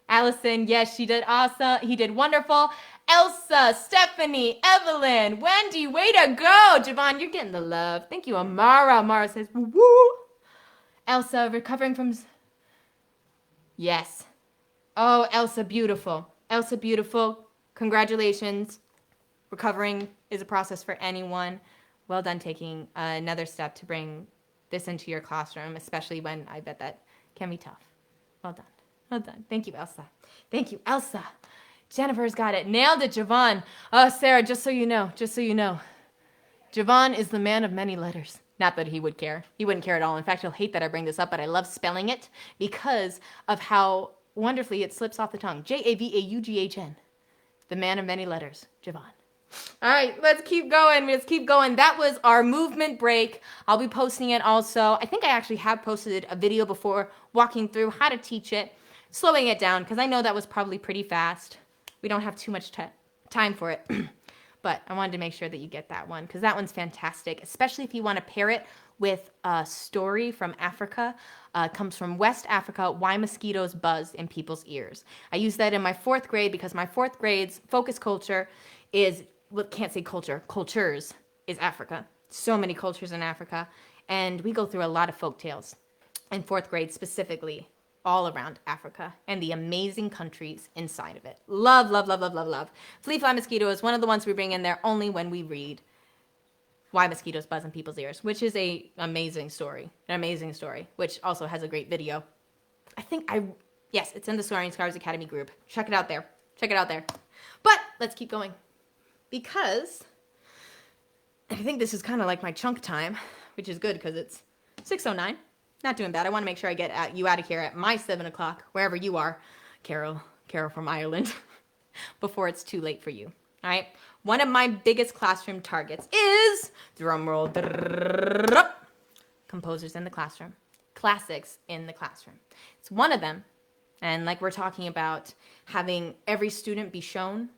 S1: Allison, yes, she did awesome. He did wonderful. Elsa, Stephanie, Evelyn, Wendy, way to go. Javaughn, you're getting the love. Thank you, Amara. Amara says, woo. Elsa, recovering from... Yes. Oh, Elsa, beautiful. Elsa, beautiful. Congratulations. Recovering is a process for anyone. Well done taking another step to bring this into your classroom, especially when I bet that can be tough. Well done. Well done. Thank you, Elsa. Thank you, Elsa. Jennifer's got it. Nailed it, Javaughn. Oh, Sarah, just so you know, Javaughn is the man of many letters. Not that he would care. He wouldn't care at all. In fact, he'll hate that I bring this up, but I love spelling it because of how wonderfully it slips off the tongue. Javaughn. The man of many letters, Javaughn. All right, let's keep going. That was our movement break. I'll be posting it also. I think I actually have posted a video before walking through how to teach it, slowing it down, because I know that was probably pretty fast. We don't have too much time for it. But I wanted to make sure that you get that one, because that one's fantastic, especially if you want to pair it with a story from Africa. Comes from West Africa, Why Mosquitoes Buzz in People's Ears. I use that in my 4th grade because my 4th grade's focus culture is, well, can't say culture, cultures is Africa. So many cultures in Africa. And we go through a lot of folk tales in 4th grade specifically, all around Africa and the amazing countries inside of it. Love, love, love, love, love, love. Flea, Fly, Mosquito is one of the ones we bring in there only when we read Why Mosquitoes Buzz in People's Ears, which is an amazing story, which also has a great video. Yes, it's in the Soaring Scarves Academy group. Check it out there. But let's keep going, because I think this is kind of like my chunk time, which is good because it's 6:09. Not doing bad. I want to make sure I get you out of here at my 7 o'clock, wherever you are, Carol from Ireland, before it's too late for you. All right. One of my biggest classroom targets is, drumroll, composers in the classroom, classics in the classroom. It's one of them. And like we're talking about having every student be shown,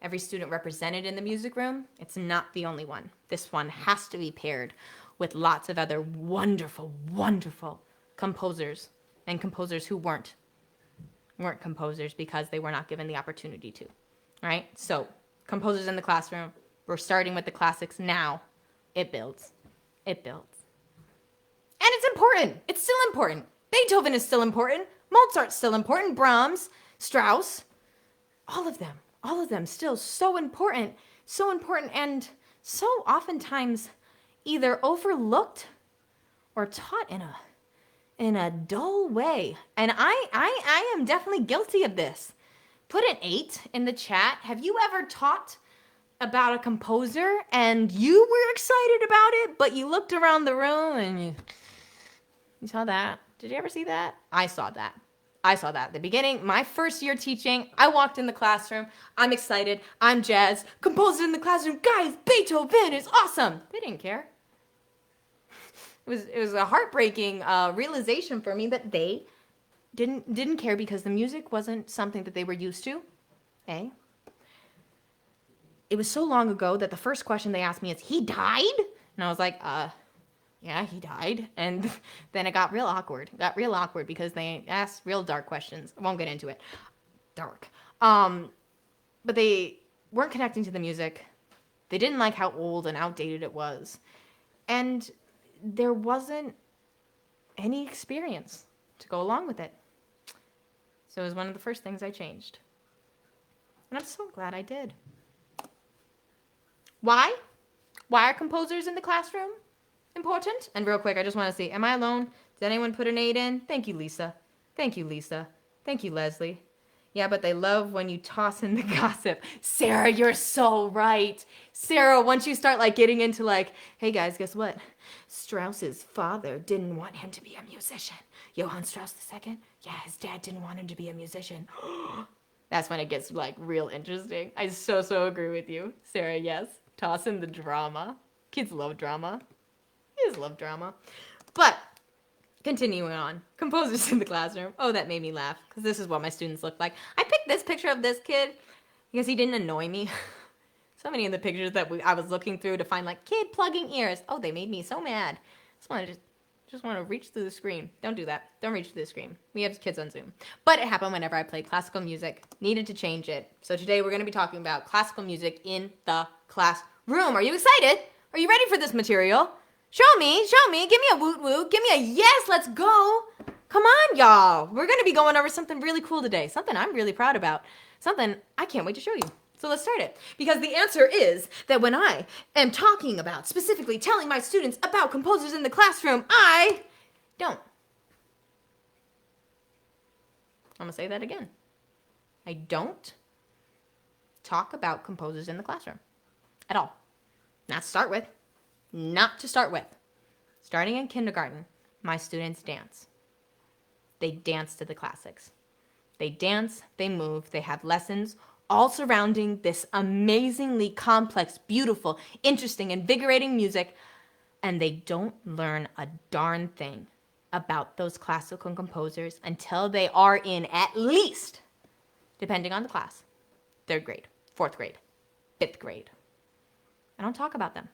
S1: every student represented in the music room, it's not the only one. This one has to be paired with lots of other wonderful, wonderful composers, and composers who weren't composers because they were not given the opportunity to. All right? So, composers in the classroom, we're starting with the classics now. It builds. important. It's still important. Beethoven is still important. Mozart's still important. Brahms, Strauss, all of them still so important, and so oftentimes either overlooked or taught in a dull way. And I am definitely guilty of this. Put an 8 in the chat. Have you ever taught about a composer and you were excited about it, but you looked around the room and you saw that? Did you ever see that? I saw that. At the beginning, my first year teaching, I walked in the classroom. I'm excited. I'm jazzed. Composer in the classroom. Guys, Beethoven is awesome. They didn't care. It was a heartbreaking realization for me that they didn't care because the music wasn't something that they were used to. Okay? It was so long ago that the first question they asked me is, "He died?" And I was like, yeah, he died. And then it got real awkward. Because they asked real dark questions. I won't get into it. Dark. But they weren't connecting to the music. They didn't like how old and outdated it was. And there wasn't any experience to go along with it. So it was one of the first things I changed. And I'm so glad I did. Why? Why are composers in the classroom important? And real quick, I just want to see, am I alone? Did anyone put an 8 in? Thank you, Lisa. Thank you, Leslie. Yeah, but they love when you toss in the gossip. Sarah, you're so right. Sarah, once you start getting into hey guys, guess what? Strauss's father didn't want him to be a musician. Johann Strauss II? Yeah, his dad didn't want him to be a musician. That's when it gets real interesting. I so agree with you. Sarah, yes. Toss in the drama. Kids love drama. But continuing on, composers in the classroom. Oh, that made me laugh because this is what my students look like. I picked this picture of this kid because he didn't annoy me. So many of the pictures that I was looking through to find kid plugging ears. Oh, they made me so mad. Just want to reach through the screen. Don't do that. Don't reach through the screen. We have kids on Zoom. But it happened whenever I played classical music. Needed to change it. So today we're going to be talking about classical music in the classroom. Are you excited? Are you ready for this material? Show me. Give me a woot woot. Give me a yes, let's go. Come on, y'all. We're going to be going over something really cool today. Something I'm really proud about. Something I can't wait to show you. So let's start it. Because the answer is that when I am talking about, specifically telling my students about composers in the classroom, I don't. I'm going to say that again. I don't talk about composers in the classroom at all. Not to start with. Starting in kindergarten, my students dance. They dance to the classics. They dance, they move, they have lessons all surrounding this amazingly complex, beautiful, interesting, invigorating music, and they don't learn a darn thing about those classical composers until they are in at least, depending on the class, 3rd grade, 4th grade, 5th grade. I don't talk about them.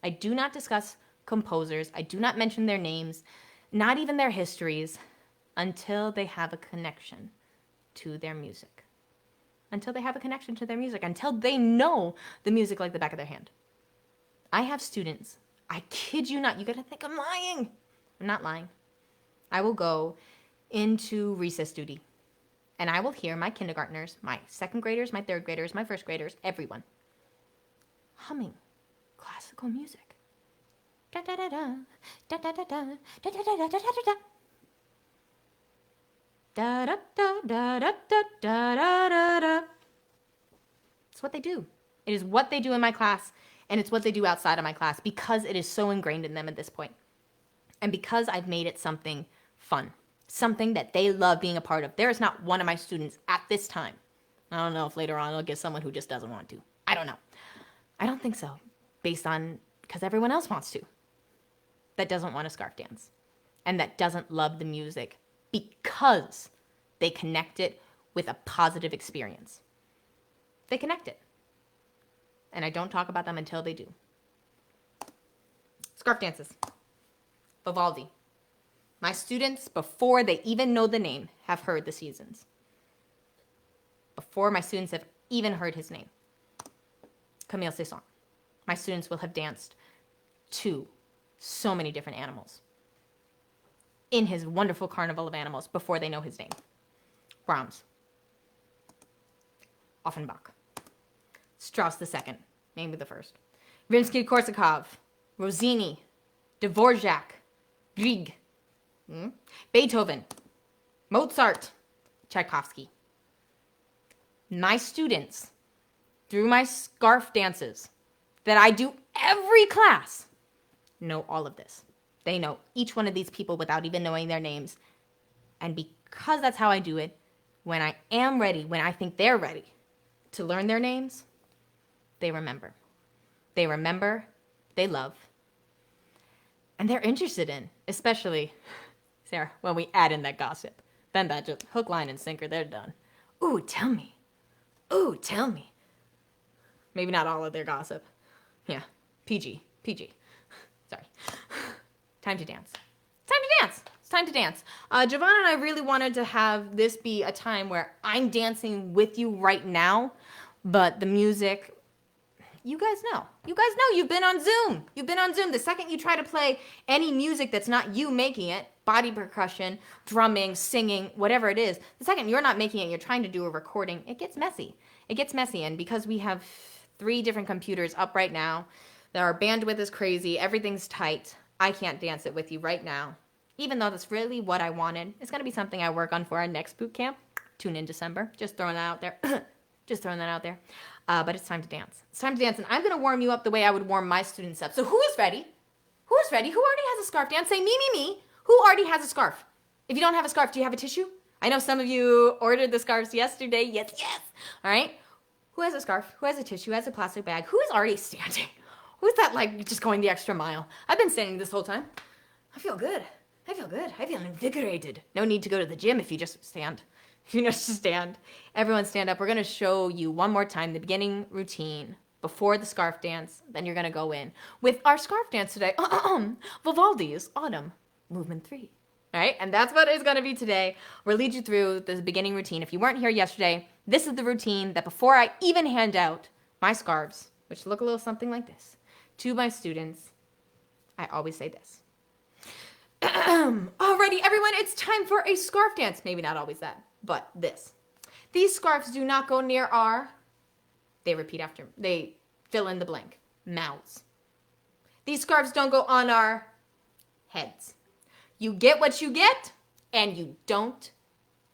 S1: I do not discuss composers. I do not mention their names, not even their histories, until they have a connection to their music. Until they know the music like the back of their hand. I have students, I kid you not, you gotta think I'm lying. I'm not lying. I will go into recess duty and I will hear my kindergartners, my 2nd graders, my 3rd graders, my 1st graders, everyone humming classical music. Da da da da, da da da da, da da da da da da da. Da da da da da da da da da. It's what they do. It is what they do in my class, and it's what they do outside of my class because it is so ingrained in them at this point. And because I've made it something fun, something that they love being a part of. There is not one of my students at this time. I don't know if later on I'll get someone who just doesn't want to. I don't know. I don't think so, because everyone else wants to. That doesn't want to scarf dance and that doesn't love the music because they connect it with a positive experience. They connect it. And I don't talk about them until they do. Scarf dances. Vivaldi. My students, before they even know the name, have heard the seasons. Before my students have even heard his name. Camille Saint-Saëns. My students will have danced to so many different animals. in his wonderful carnival of animals before they know his name. Brahms. Offenbach. Strauss II, maybe the first. Rimsky-Korsakov. Rossini. Dvorak. Grieg. Beethoven. Mozart. Tchaikovsky. My students, through my scarf dances that I do every class, know all of this. They know each one of these people without even knowing their names. And because that's how I do it, when I am ready, when I think they're ready to learn their names, they remember. They remember, they love, and they're interested in, especially, Sarah, when we add in that gossip. Then that just hook, line, and sinker, they're done. Ooh, tell me. Ooh, tell me. Maybe not all of their gossip. Yeah, PG. Sorry. Time to dance. It's time to dance. Javaughn and I really wanted to have this be a time where I'm dancing with you right now, but the music, you guys know. You've been on Zoom. The second you try to play any music that's not you making it, body percussion, drumming, singing, whatever it is, the second you're not making it, you're trying to do a recording, it gets messy. And because we have 3 different computers up right now, our bandwidth is crazy, everything's tight, I can't dance it with you right now. Even though that's really what I wanted. It's going to be something I work on for our next boot camp. Tune in December. Just throwing that out there. But it's time to dance. And I'm going to warm you up the way I would warm my students up. So who is ready? Who already has a scarf dance? Say me. Who already has a scarf? If you don't have a scarf, do you have a tissue? I know some of you ordered the scarves yesterday. Yes. All right. Who has a scarf? Who has a tissue? Who has a plastic bag? Who is already standing? Who's that like just going the extra mile? I've been standing this whole time. I feel good. I feel invigorated. No need to go to the gym if you just stand. Everyone stand up. We're going to show you one more time the beginning routine before the scarf dance. Then you're going to go in with our scarf dance today. Vivaldi's Autumn, Movement 3. All right, and that's what it's going to be today. We'll lead you through the beginning routine. If you weren't here yesterday, this is the routine that before I even hand out my scarves, which look a little something like this, to my students, I always say this. Alrighty, everyone, it's time for a scarf dance. Maybe not always that, but this. These scarves do not go near they fill in the blank, mouths. These scarves don't go on our heads. You get what you get, and you don't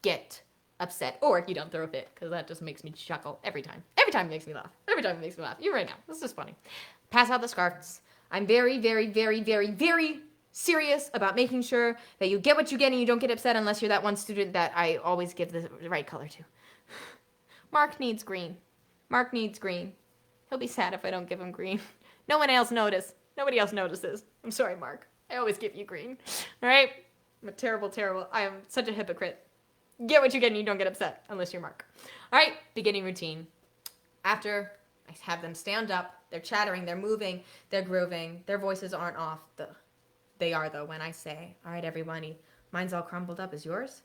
S1: get upset. Or you don't throw a fit, because that just makes me chuckle every time. Every time it makes me laugh. You right now. This is funny. Pass out the scarves. I'm very, very, very, very, very serious about making sure that you get what you get and you don't get upset unless you're that one student that I always give the right color to. Mark needs green. He'll be sad if I don't give him green. Nobody else notices. I'm sorry, Mark. I always give you green. All right? I'm a terrible. I am such a hypocrite. Get what you get and you don't get upset unless you're Mark. All right, beginning routine. After I have them stand up, they're chattering, they're moving, they're grooving, their voices aren't off. They are, though, when I say, all right, everybody, mine's all crumpled up. Is yours?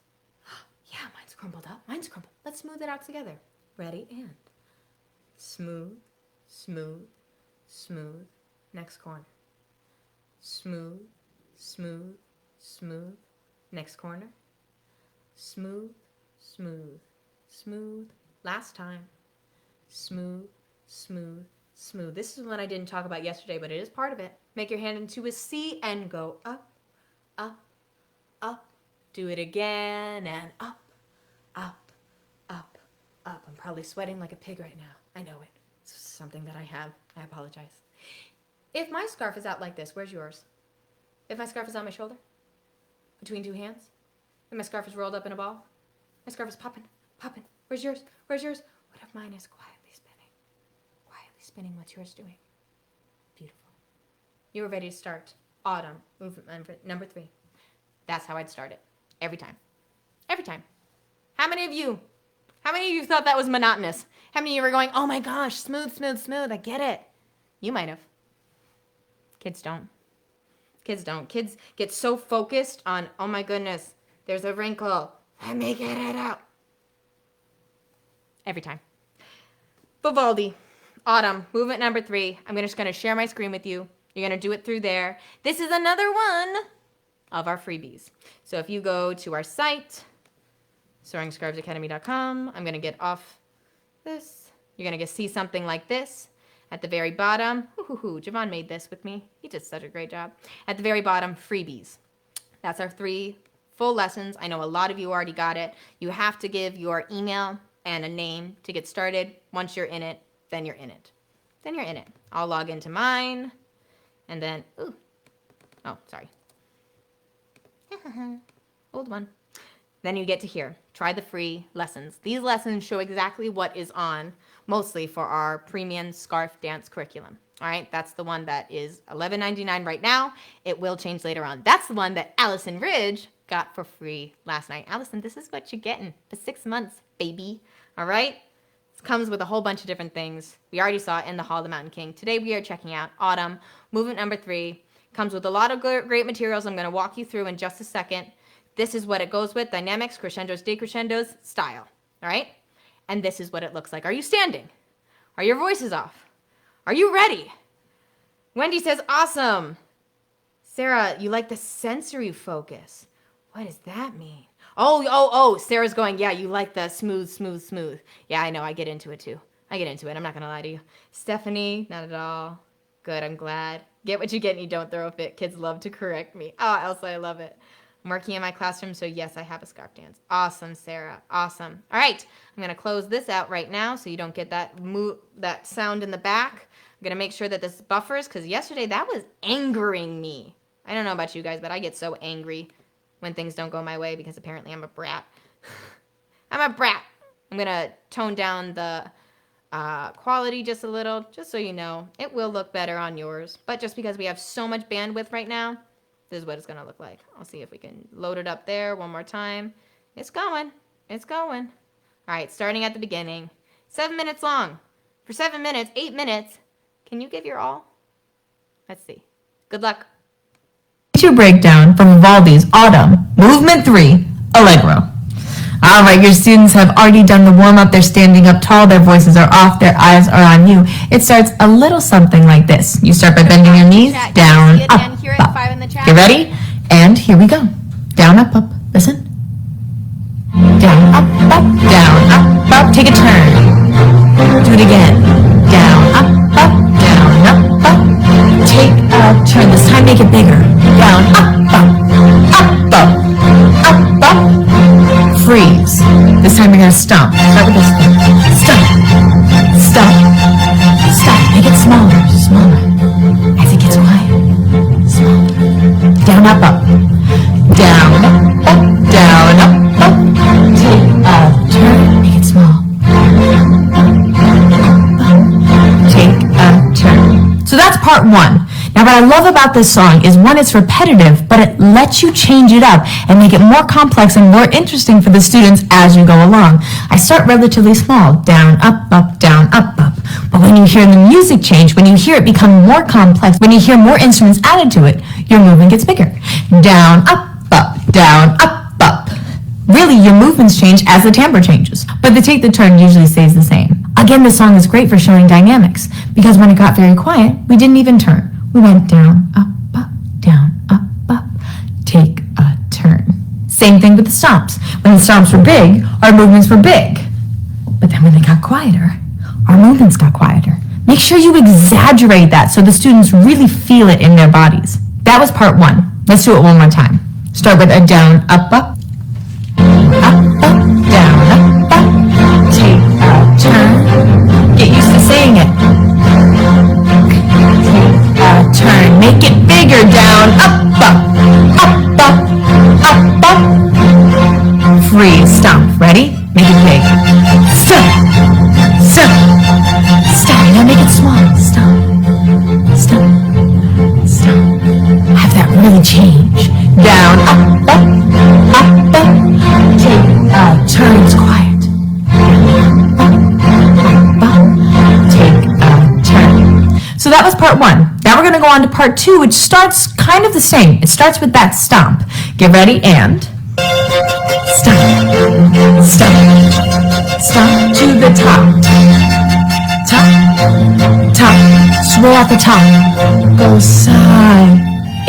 S1: Yeah, mine's crumpled up. Let's smooth it out together. Ready, and smooth. Next corner. Smooth. Next corner. Smooth. Last time. Smooth. This is one I didn't talk about yesterday, but it is part of it. Make your hand into a C and go up. Do it again and up. I'm probably sweating like a pig right now. I know it. It's something that I have. I apologize. If my scarf is out like this, where's yours? If my scarf is on my shoulder? Between 2 hands? If my scarf is rolled up in a ball? My scarf is popping. Where's yours? What if mine is quietly spinning? What's yours doing? Beautiful. You are ready to start autumn movement number 3. That's how I'd start it. Every time. How many of you thought that was monotonous? How many of you were going, oh my gosh, smooth, I get it. You might have. Kids don't. Kids get so focused on, oh my goodness, there's a wrinkle. Let me get it out. Every time. Vivaldi, Autumn, movement number 3. I'm just going to share my screen with you. You're going to do it through there. This is another one of our freebies. So if you go to our site, SoaringScarvesAcademy.com, I'm going to get off this. You're going to see something like this at the very bottom. Javaughn made this with me. He did such a great job. At the very bottom, freebies. That's our 3 full lessons. I know a lot of you already got it. You have to give your email and a name to get started. Once you're in it, then you're in it. Then you're in it. I'll log into mine, and then, sorry. Old one. Then you get to here. Try the free lessons. These lessons show exactly what is on, mostly for our premium scarf dance curriculum. All right, that's the one that is $11.99 right now. It will change later on. That's the one that Allison Ridge got for free last night. Allison, this is what you're getting for 6 months, baby. All right? It comes with a whole bunch of different things. We already saw it in the Hall of the Mountain King. Today we are checking out Autumn, movement number 3. Comes with a lot of great materials I'm going to walk you through in just a second. This is what it goes with: dynamics, crescendos, decrescendos, style. All right? And this is what it looks like. Are you standing? Are your voices off? Are you ready? Wendy says, awesome. Sarah, you like the sensory focus. What does that mean? Oh, Sarah's going, yeah, you like the smooth, smooth, smooth. Yeah, I know, I get into it too. I'm not going to lie to you. Stephanie, not at all. Good, I'm glad. Get what you get and you don't throw a fit. Kids love to correct me. Oh, Elsa, I love it. I'm working in my classroom, so yes, I have a scarf dance. Awesome, Sarah. Awesome. All right, I'm going to close this out right now so you don't get that sound in the back. I'm going to make sure that this buffers, because yesterday that was angering me. I don't know about you guys, but I get so angry when things don't go my way because apparently I'm a brat. I'm a brat. I'm going to tone down the quality just a little, just so you know. It will look better on yours, but just because we have so much bandwidth right now, this is what it's going to look like. I'll see if we can load it up there one more time. It's going. It's going. All right, starting at the beginning. 7 minutes long. For 7 minutes, 8 minutes. Can you give your all? Let's see. Good luck.
S4: Breakdown from Vivaldi's Autumn, Movement 3, Allegro. All right, your students have already done the warm-up. They're standing up tall, their voices are off, their eyes are on you. It starts a little something like this. You start by bending your knees, down, up, up. Get ready? And here we go. Down, up, up. Listen. Down, up, up, down, up, up. Take a turn. Do it again. Down, up, up, down, up, up. Take a turn. This time make it bigger. Down, up, up, up, up, up, up. Freeze. This time we're going to stomp. Start with this one. Stomp. Stomp. Stop. Make it smaller. Smaller. As it gets quiet. Smaller. Down, up, up. Down, up, up. Down, up, up. Take a turn. Make it small. Take a turn. So that's part 1. Now, what I love about this song is, one, it's repetitive, but it lets you change it up and make it more complex and more interesting for the students as you go along. I start relatively small, down, up, down, up. But when you hear the music change, when you hear it become more complex, when you hear more instruments added to it, your movement gets bigger. Down, up, down, up. Really, your movements change as the timbre changes, but the take the turn usually stays the same. Again, this song is great for showing dynamics, because when it got very quiet, we didn't even turn. We went down, up, down, up, take a turn. Same thing with the stomps. When the stomps were big, our movements were big. But then when they got quieter, our movements got quieter. Make sure you exaggerate that so the students really feel it in their bodies. That was part 1. Let's do it one more time. Start with a down, up, down, up, take a turn. Get used to saying it. Turn, make it bigger, down, up, freeze, stomp, ready? Make it big. Stop. Now make it small. Stop. Have that really change. Down, up, take a turn, it's quiet. Take a turn. So that was part 1. Now we're going to go on to part 2, which starts kind of the same. It starts with that stomp. Get ready, and stomp, stomp to the top, top, swirl at the top, go side,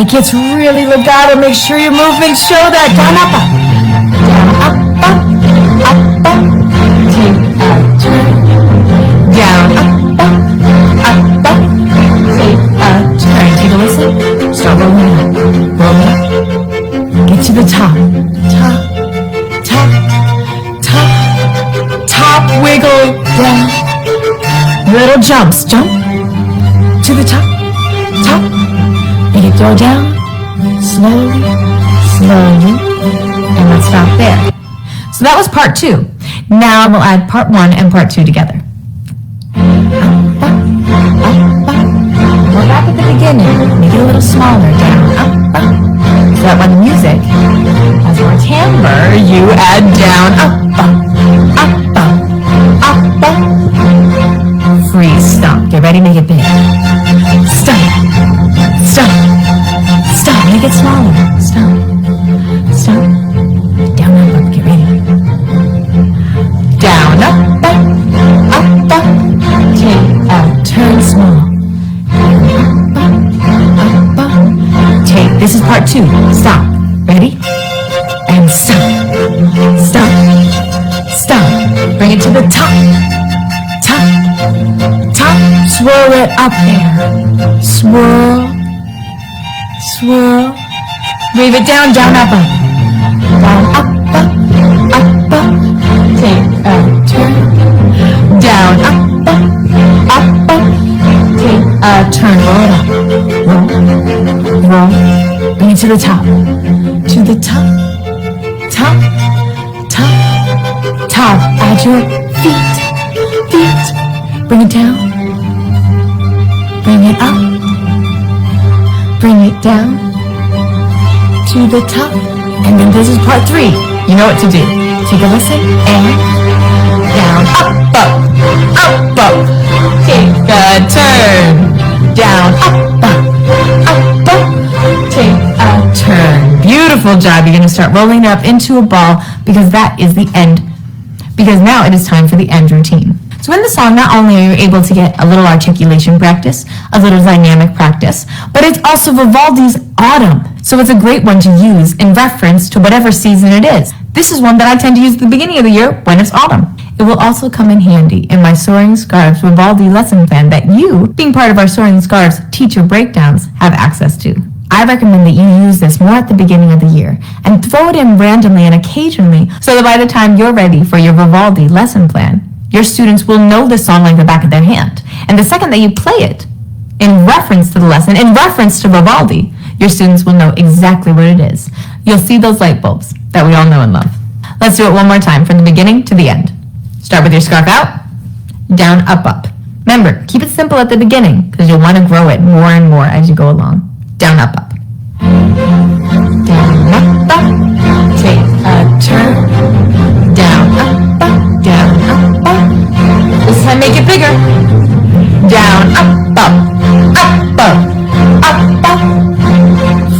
S4: It gets really legato. Make sure your movements show that. Down, up, up. Down, up, up, up, up. Take a turn. Down, up, up, up, up. Take a turn. Take a listen. Start rolling up. Roll up. Get to the top. Top, top, top, top. Wiggle down. Little jumps. Jump to the top, top. Make it go down. Slowly, slowly. And let's stop there. So that was part 2. Now we'll add part 1 and part 2 together. Up, up, up, up. We're back at the beginning. Make it a little smaller. Down, up, up. So that when the music has more timbre, you add down, up, up, up, up, up, up. Freeze, stomp. Get ready, make it big. Stomp, stomp, stomp. Make it smaller. Stomp, stomp. Down, up, up. Get ready. Down, up, up, up, up. Take a turn small. Up, up. Take. This is part 2. Stop. Ready? And stop. Stop. Stop. Bring it to the top. Top. Top. Swirl it up there. Swirl. Swirl. Wave it down. Down, up, up. Down, up, up. Up, up. Take a turn. Down, up, up. Up, up. Take a turn. Roll it up. Roll. Roll. Bring it to the top. To the top. Top. Top. Top. Add your feet. Feet. Bring it down. Bring it up. Bring it down. To the top. And then this is part 3. You know what to do. Take a listen. And down. Up, up. Up, up. Take a turn. Down. Up, up. Up, up. Take a turn. Beautiful job. You're going to start rolling it up into a ball because that is the end. Because now it is time for the end routine. So in the song, not only are you able to get a little articulation practice, a little dynamic practice, but it's also Vivaldi's Autumn. So it's a great one to use in reference to whatever season it is. This is one that I tend to use at the beginning of the year when it's autumn. It will also come in handy in my Soaring Scarves Vivaldi lesson plan that you, being part of our Soaring Scarves teacher breakdowns, have access to. I recommend that you use this more at the beginning of the year and throw it in randomly and occasionally so that by the time you're ready for your Vivaldi lesson plan, your students will know this song like the back of their hand. And the second that you play it in reference to the lesson, in reference to Vivaldi, your students will know exactly what it is. You'll see those light bulbs that we all know and love. Let's do it one more time from the beginning to the end. Start with your scarf out, down, up, up. Remember, keep it simple at the beginning because you'll want to grow it more and more as you go along. Down, up, up. Down, up, up. Take a turn. Down, up, up. Down, up, up. This time make it bigger. Down, up, up. Up, up. Up, up.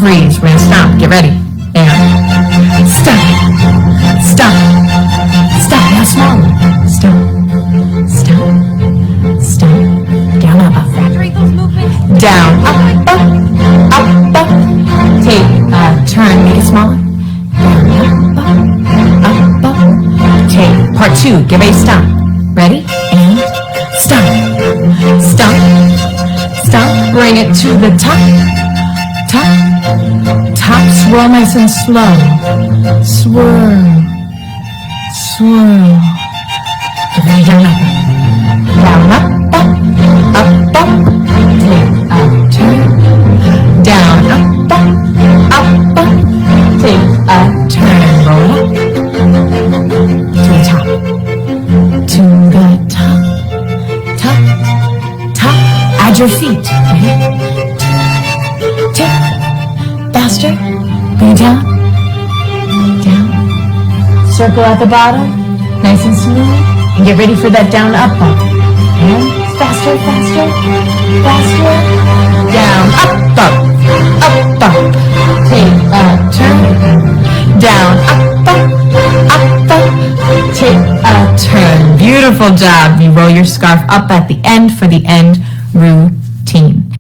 S4: Freeze. We're going to stomp. Get ready. And stop. Stop. Stop. Now smaller. Stop. Stop. Stop. Down, up, up.
S1: Saturate those movements.
S4: Down, up, up. Up, up. Take a turn. Make it smaller. Down, up, up. Up, up. Take part 2. Get ready. Stop. Ready? And stop. Stop. Stop. Bring it to the top. Top. Top. Swirl nice and slow. Swirl. Swirl. Get ready. Down, up. Down, up, up. Up, up. Take a turn. Down, up, up. Up, up. Take a turn. Roll up. To the top. To the top. Top. Top. Add your feet. Ready? Tick. Faster. Bring it down. Down. Circle at the bottom. Nice and smooth. And get ready for that down, up, up. And faster, faster, faster. Down, up, up, up, up. Take a turn. Down, up, up, up. Take a turn. Beautiful job. You roll your scarf up at the end for the end routine.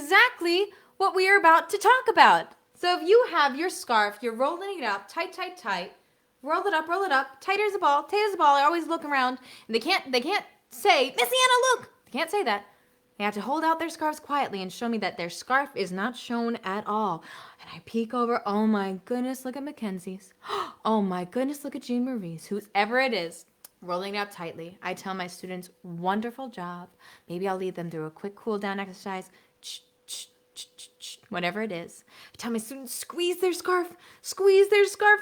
S1: exactly what we are about to talk about. So if you have your scarf, you're rolling it up, tight, tight, tight, roll it up, tight as a ball, I always look around, and they can't say, Miss Anna, look! They can't say that. They have to hold out their scarves quietly and show me that their scarf is not shown at all. And I peek over, oh my goodness, look at Mackenzie's. Oh my goodness, look at Jean Marie's. Whoever it is, rolling it up tightly. I tell my students, wonderful job. Maybe I'll lead them through a quick cool down exercise. Whatever it is. I tell my students, squeeze their scarf,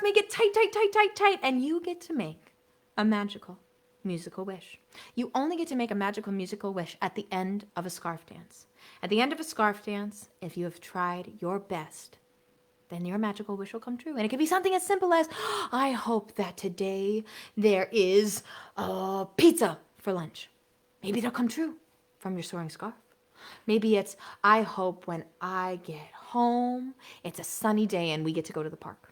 S1: make it tight, tight, tight, tight, tight, and you get to make a magical musical wish. You only get to make a magical musical wish at the end of a scarf dance. At the end of a scarf dance, if you have tried your best, then your magical wish will come true. And it can be something as simple as, I hope that today there is pizza for lunch. Maybe it'll come true from your soaring scarf. Maybe it's, I hope when I get home, it's a sunny day and we get to go to the park.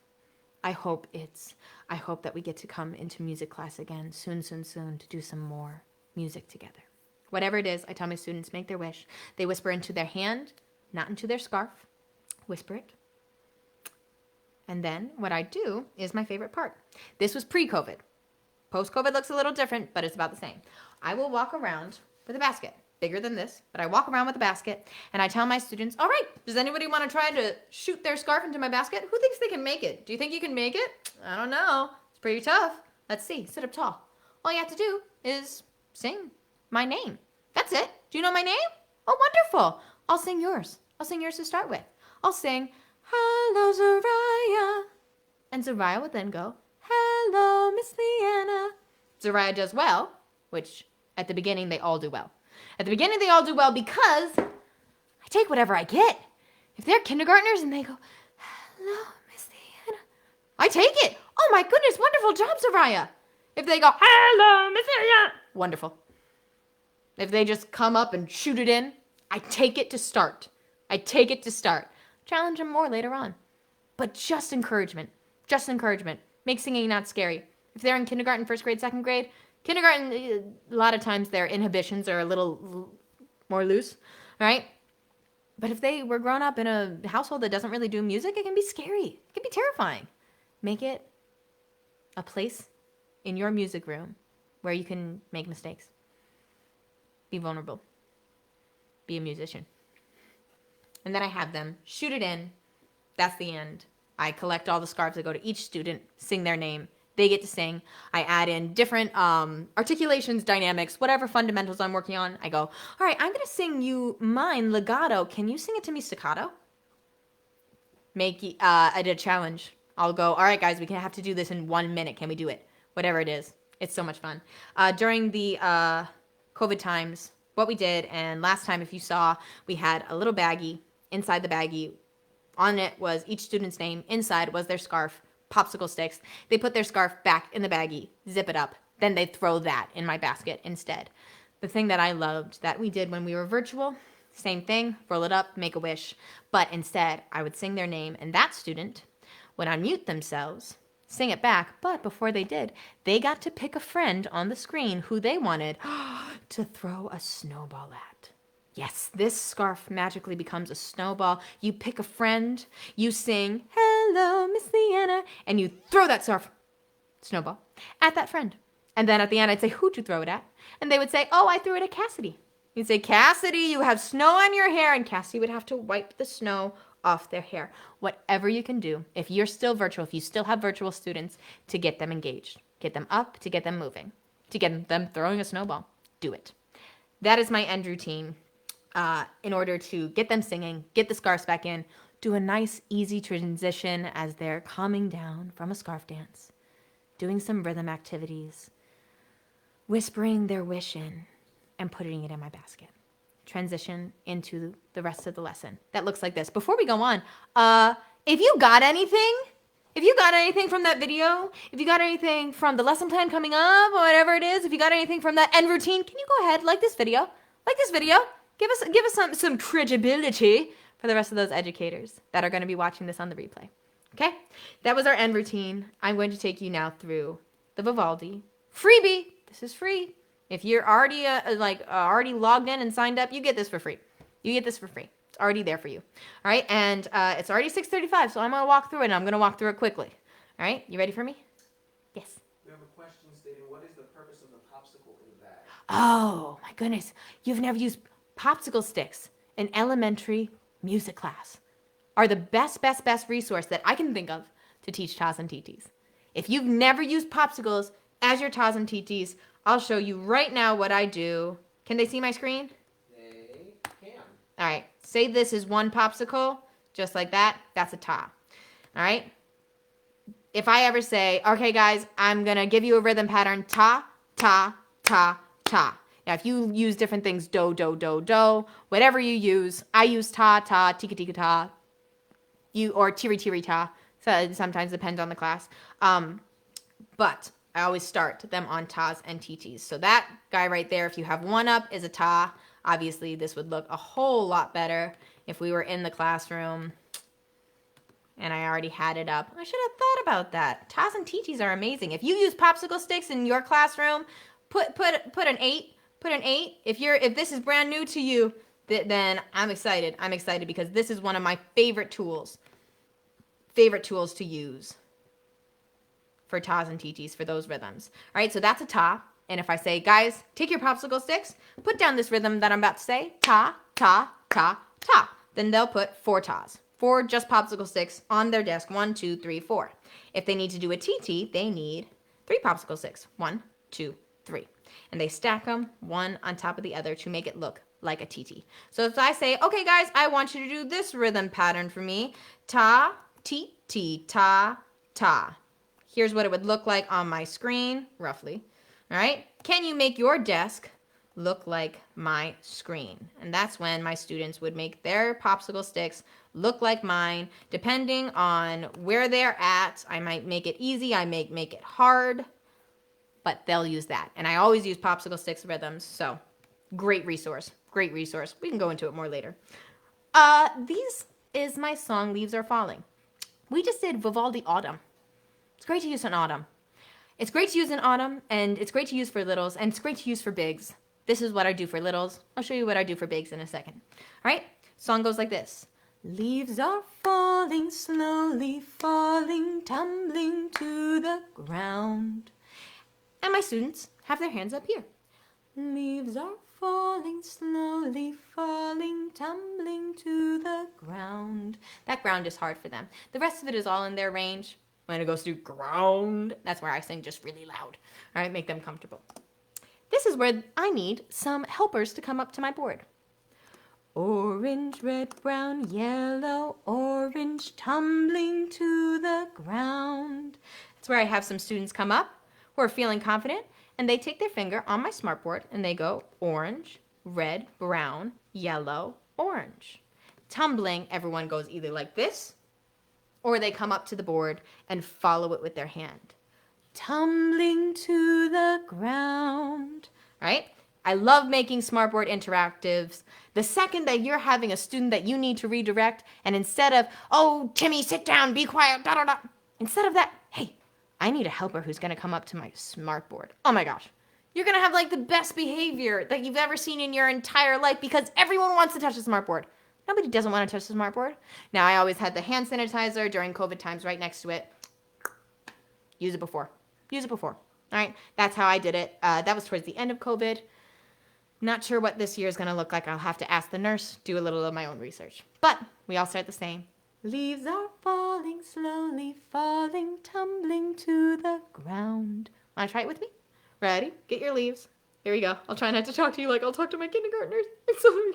S1: I hope that we get to come into music class again soon to do some more music together. Whatever it is, I tell my students, make their wish. They whisper into their hand, not into their scarf. Whisper it. And then what I do is my favorite part. This was pre-COVID. Post-COVID looks a little different, but it's about the same. I will walk around with a basket. Bigger than this, but I walk around with a basket and I tell my students, all right, does anybody want to try to shoot their scarf into my basket? Who thinks they can make it? Do you think you can make it? I don't know. It's pretty tough. Let's see. Sit up tall. All you have to do is sing my name. That's it. Do you know my name? Oh, wonderful. I'll sing yours. I'll sing yours to start with. I'll sing, hello, Zariah. And Zariah would then go, hello, Miss Leanna. Zariah does well, which at the beginning they all do well. At the beginning, they all do well because I take whatever I get. If they're kindergartners and they go, hello, Miss Leanna, I take it. Oh my goodness, wonderful job, Zariah. If they go, hello, Miss Leanna, wonderful. If they just come up and shoot it in, I take it to start. Challenge them more later on. But just encouragement. Make singing not scary. If they're in kindergarten, first grade, second grade, kindergarten, a lot of times their inhibitions are a little more loose, right? But if they were grown up in a household that doesn't really do music, it can be scary. It can be terrifying. Make it a place in your music room where you can make mistakes. Be vulnerable. Be a musician. And then I have them shoot it in. That's the end. I collect all the scarves that go to each student, sing their name. They get to sing. I add in different articulations, dynamics, whatever fundamentals I'm working on. I go, all right, I'm going to sing you mine legato. Can you sing it to me staccato? I did a challenge. I'll go, all right, guys, we can have to do this in 1 minute. Can we do it? Whatever it is. It's so much fun. During the COVID times, what we did, and last time, if you saw, we had a little baggie. Inside the baggie, on it was each student's name. Inside was their scarf. Popsicle sticks. They put their scarf back in the baggie, zip it up. Then they throw that in my basket instead. The thing that I loved that we did when we were virtual, same thing, roll it up, make a wish. But instead, I would sing their name, and that student would unmute themselves, sing it back. But before they did, they got to pick a friend on the screen who they wanted to throw a snowball at. Yes, this scarf magically becomes a snowball. You pick a friend, you sing, hello, Miss Leanna, and you throw that snowball at that friend. And then at the end, I'd say, who'd you throw it at? And they would say, oh, I threw it at Cassidy. You'd say, Cassidy, you have snow on your hair. And Cassidy would have to wipe the snow off their hair. Whatever you can do, if you're still virtual, if you still have virtual students, to get them engaged, get them up, to get them moving, to get them throwing a snowball, do it. That is my end routine. In order to get them singing, get the scarves back in, do a nice, easy transition as they're calming down from a scarf dance, doing some rhythm activities, whispering their wish in, and putting it in my basket. Transition into the rest of the lesson. That looks like this. Before we go on, if you got anything from that video, if you got anything from the lesson plan coming up, or whatever it is, if you got anything from that end routine, can you go ahead, like this video? Give us some credibility for the rest of those educators that are going to be watching this on the replay. Okay? That was our end routine. I'm going to take you now through the Vivaldi freebie. This is free. If you're already already logged in and signed up, you get this for free. It's already there for you. All right, and it's already 6:35, so I'm going to walk through it, and I'm going to walk through it quickly. All right, you ready for me? Yes.
S2: We have a question stating, what is the purpose of the popsicle in the bag?
S1: Oh, my goodness. You've never used popsicle sticks in elementary music class. Are the best resource that I can think of to teach Tas and TTs. If you've never used popsicles as your Tas and TTs, I'll show you right now what I do. Can they see my screen?
S3: They can.
S1: All right. Say this is one popsicle, just like that. That's a Ta. All right. If I ever say, okay, guys, I'm going to give you a rhythm pattern, ta, ta, ta, ta. Now, if you use different things, do, do, do, do, whatever you use, I use ta, ta, tika, tika, ta, or tiri, tiri, ta. So it sometimes depends on the class. But I always start them on tas and TTs. So that guy right there, if you have one up, is a ta. Obviously, this would look a whole lot better if we were in the classroom and I already had it up. I should have thought about that. Tas and TTs are amazing. If you use popsicle sticks in your classroom, put an 8. Put an 8. If this is brand new to you, then I'm excited. I'm excited because this is one of my favorite tools to use for Tas and TTs for those rhythms. All right, so that's a ta. And if I say, guys, take your popsicle sticks, put down this rhythm that I'm about to say, ta, ta, ta, ta. Then they'll put 4 tas. 4 just popsicle sticks on their desk. 1, 2, 3, 4. If they need to do a TT, they need 3 popsicle sticks. 1, 2, 3. And they stack them one on top of the other to make it look like a TT. So if I say, okay, guys, I want you to do this rhythm pattern for me. Ta, T, T, ta, ta. Here's what it would look like on my screen, roughly. All right? Can you make your desk look like my screen? And that's when my students would make their popsicle sticks look like mine. Depending on where they're at, I might make it easy, I may make it hard, but they'll use that. And I always use popsicle sticks rhythms, so great resource. Great resource. We can go into it more later. These is my song, Leaves Are Falling. We just did Vivaldi Autumn. It's great to use in autumn. It's great to use in autumn, and it's great to use for littles, and it's great to use for bigs. This is what I do for littles. I'll show you what I do for bigs in a second. All right? Song goes like this. Leaves are falling, slowly falling, tumbling to the ground. And my students have their hands up here. Leaves are falling, slowly falling, tumbling to the ground. That ground is hard for them. The rest of it is all in their range. When it goes through ground, that's where I sing just really loud. All right, make them comfortable. This is where I need some helpers to come up to my board. Orange, red, brown, yellow, orange, tumbling to the ground. That's where I have some students come up who are feeling confident, and they take their finger on my smartboard and they go orange, red, brown, yellow, orange. Tumbling, everyone goes either like this, or they come up to the board and follow it with their hand. Tumbling to the ground. Right? I love making smartboard interactives. The second that you're having a student that you need to redirect, and instead of, oh, Timmy, sit down, be quiet, da da da. Instead of that, hey, I need a helper who's gonna come up to my smartboard. Oh my gosh. You're gonna have like the best behavior that you've ever seen in your entire life because everyone wants to touch the smartboard. Nobody doesn't want to touch the smartboard. Now, I always had the hand sanitizer during COVID times right next to it. Use it before. Use it before. All right? That's how I did it. That was towards the end of COVID. Not sure what this year is going to look like. I'll have to ask the nurse, do a little of my own research. But we all start the same. Leaves are falling, slowly falling, tumbling to the ground. Want to try it with me? Ready? Get your leaves. Here we go. I'll try not to talk to you like I'll talk to my kindergartners. It's so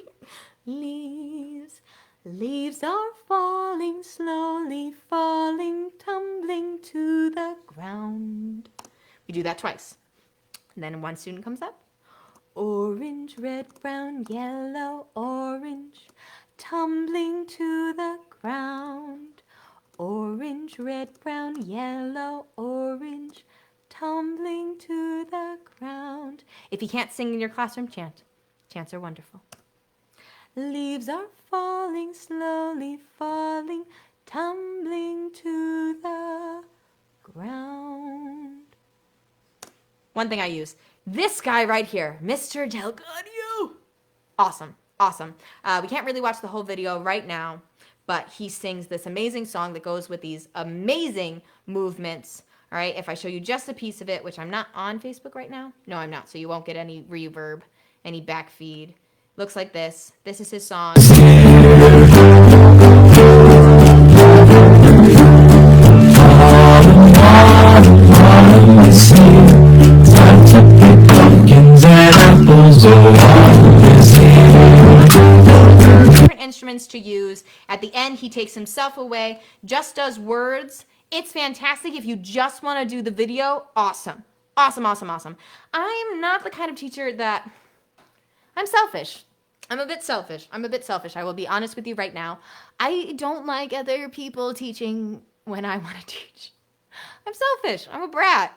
S1: leaves are falling, slowly falling, tumbling to the ground. We do that twice. And then one student comes up. Orange, red, brown, yellow, orange, tumbling to the ground. Orange, red, brown, yellow, orange, tumbling to the ground. If you can't sing in your classroom, chant. Chants are wonderful. Leaves are falling, slowly falling, tumbling to the ground. One thing I use, this guy right here, Mr. Delgadio. Awesome. Awesome. We can't really watch the whole video right now, but he sings this amazing song that goes with these amazing movements. All right, if I show you just a piece of it, which I'm not on Facebook right now. No, I'm not, so you won't get any reverb, any back feed. Looks like this. This is his song. Different instruments to use. At the end, he takes himself away, just does words. It's fantastic. If you just want to do the video, awesome. Awesome, awesome, awesome. I'm not the kind of teacher that... I'm selfish. I'm a bit selfish. I will be honest with you right now. I don't like other people teaching when I want to teach. I'm selfish. I'm a brat.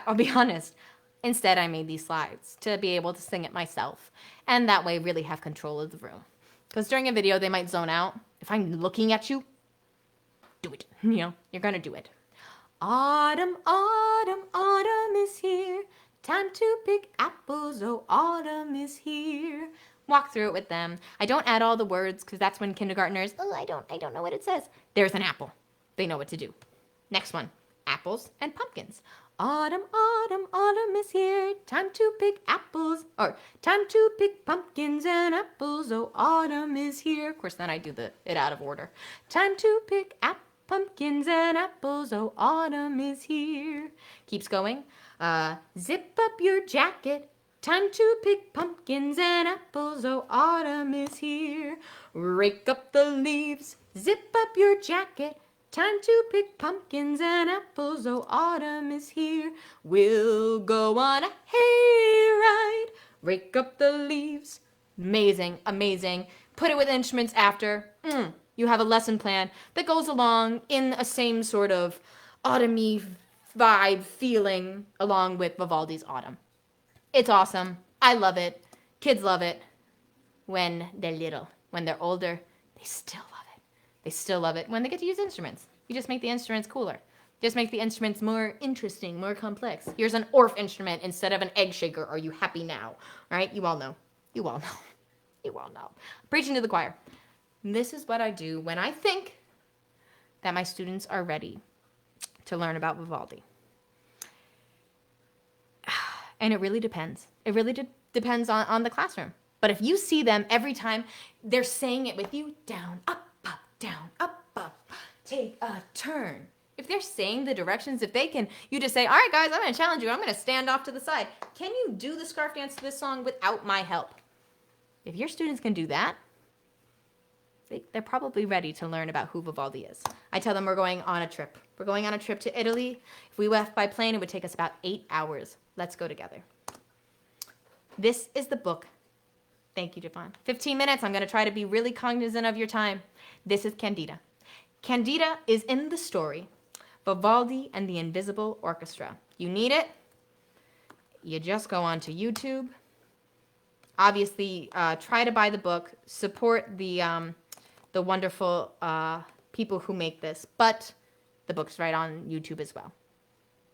S1: I'll be honest. Instead, I made these slides to be able to sing it myself. And that way, really have control of the room. Because during a video, they might zone out. If I'm looking at you, do it. You know, you're going to do it. Autumn, autumn, autumn is here. Time to pick apples. Oh, autumn is here. Walk through it with them. I don't add all the words because that's when kindergartners, I don't know what it says. There's an apple. They know what to do. Next one, apples and pumpkins. Autumn, autumn, autumn is here. Time to pick apples, or time to pick pumpkins and apples. Oh, autumn is here. Of course, then I do it out of order. Time to pick pumpkins and apples. Oh, autumn is here. Keeps going. Zip up your jacket. Time to pick pumpkins and apples. Oh, autumn is here. Rake up the leaves. Zip up your jacket. Time to pick pumpkins and apples. Oh, autumn is here. We'll go on a hayride. Rake up the leaves. Amazing, amazing. Put it with instruments after. You have a lesson plan that goes along in a same sort of autumny vibe feeling along with Vivaldi's Autumn. It's awesome. I love it. Kids love it when they're little. When they're older, they still love it. They still love it when they get to use instruments. You just make the instruments cooler. Just make the instruments more interesting, more complex. Here's an Orff instrument instead of an egg shaker. Are you happy now? All right? You all know. You all know. You all know. Preaching to the choir. This is what I do when I think that my students are ready to learn about Vivaldi. And it really depends. It really depends on the classroom. But if you see them every time they're saying it with you, down, up, down, up, take a turn. If they're saying the directions, if they can, you just say, all right, guys, I'm going to challenge you. I'm going to stand off to the side. Can you do the scarf dance to this song without my help? If your students can do that, they're probably ready to learn about who Vivaldi is. I tell them we're going on a trip. We're going on a trip to Italy. If we left by plane, it would take us about 8 hours. Let's go together. This is the book. Thank you, Javaughn. 15 minutes. I'm going to try to be really cognizant of your time. This is Candida. Candida is in the story Vivaldi and the Invisible Orchestra. You need it? You just go onto YouTube. Obviously, try to buy the book. Support the wonderful people who make this. But the book's right on YouTube as well.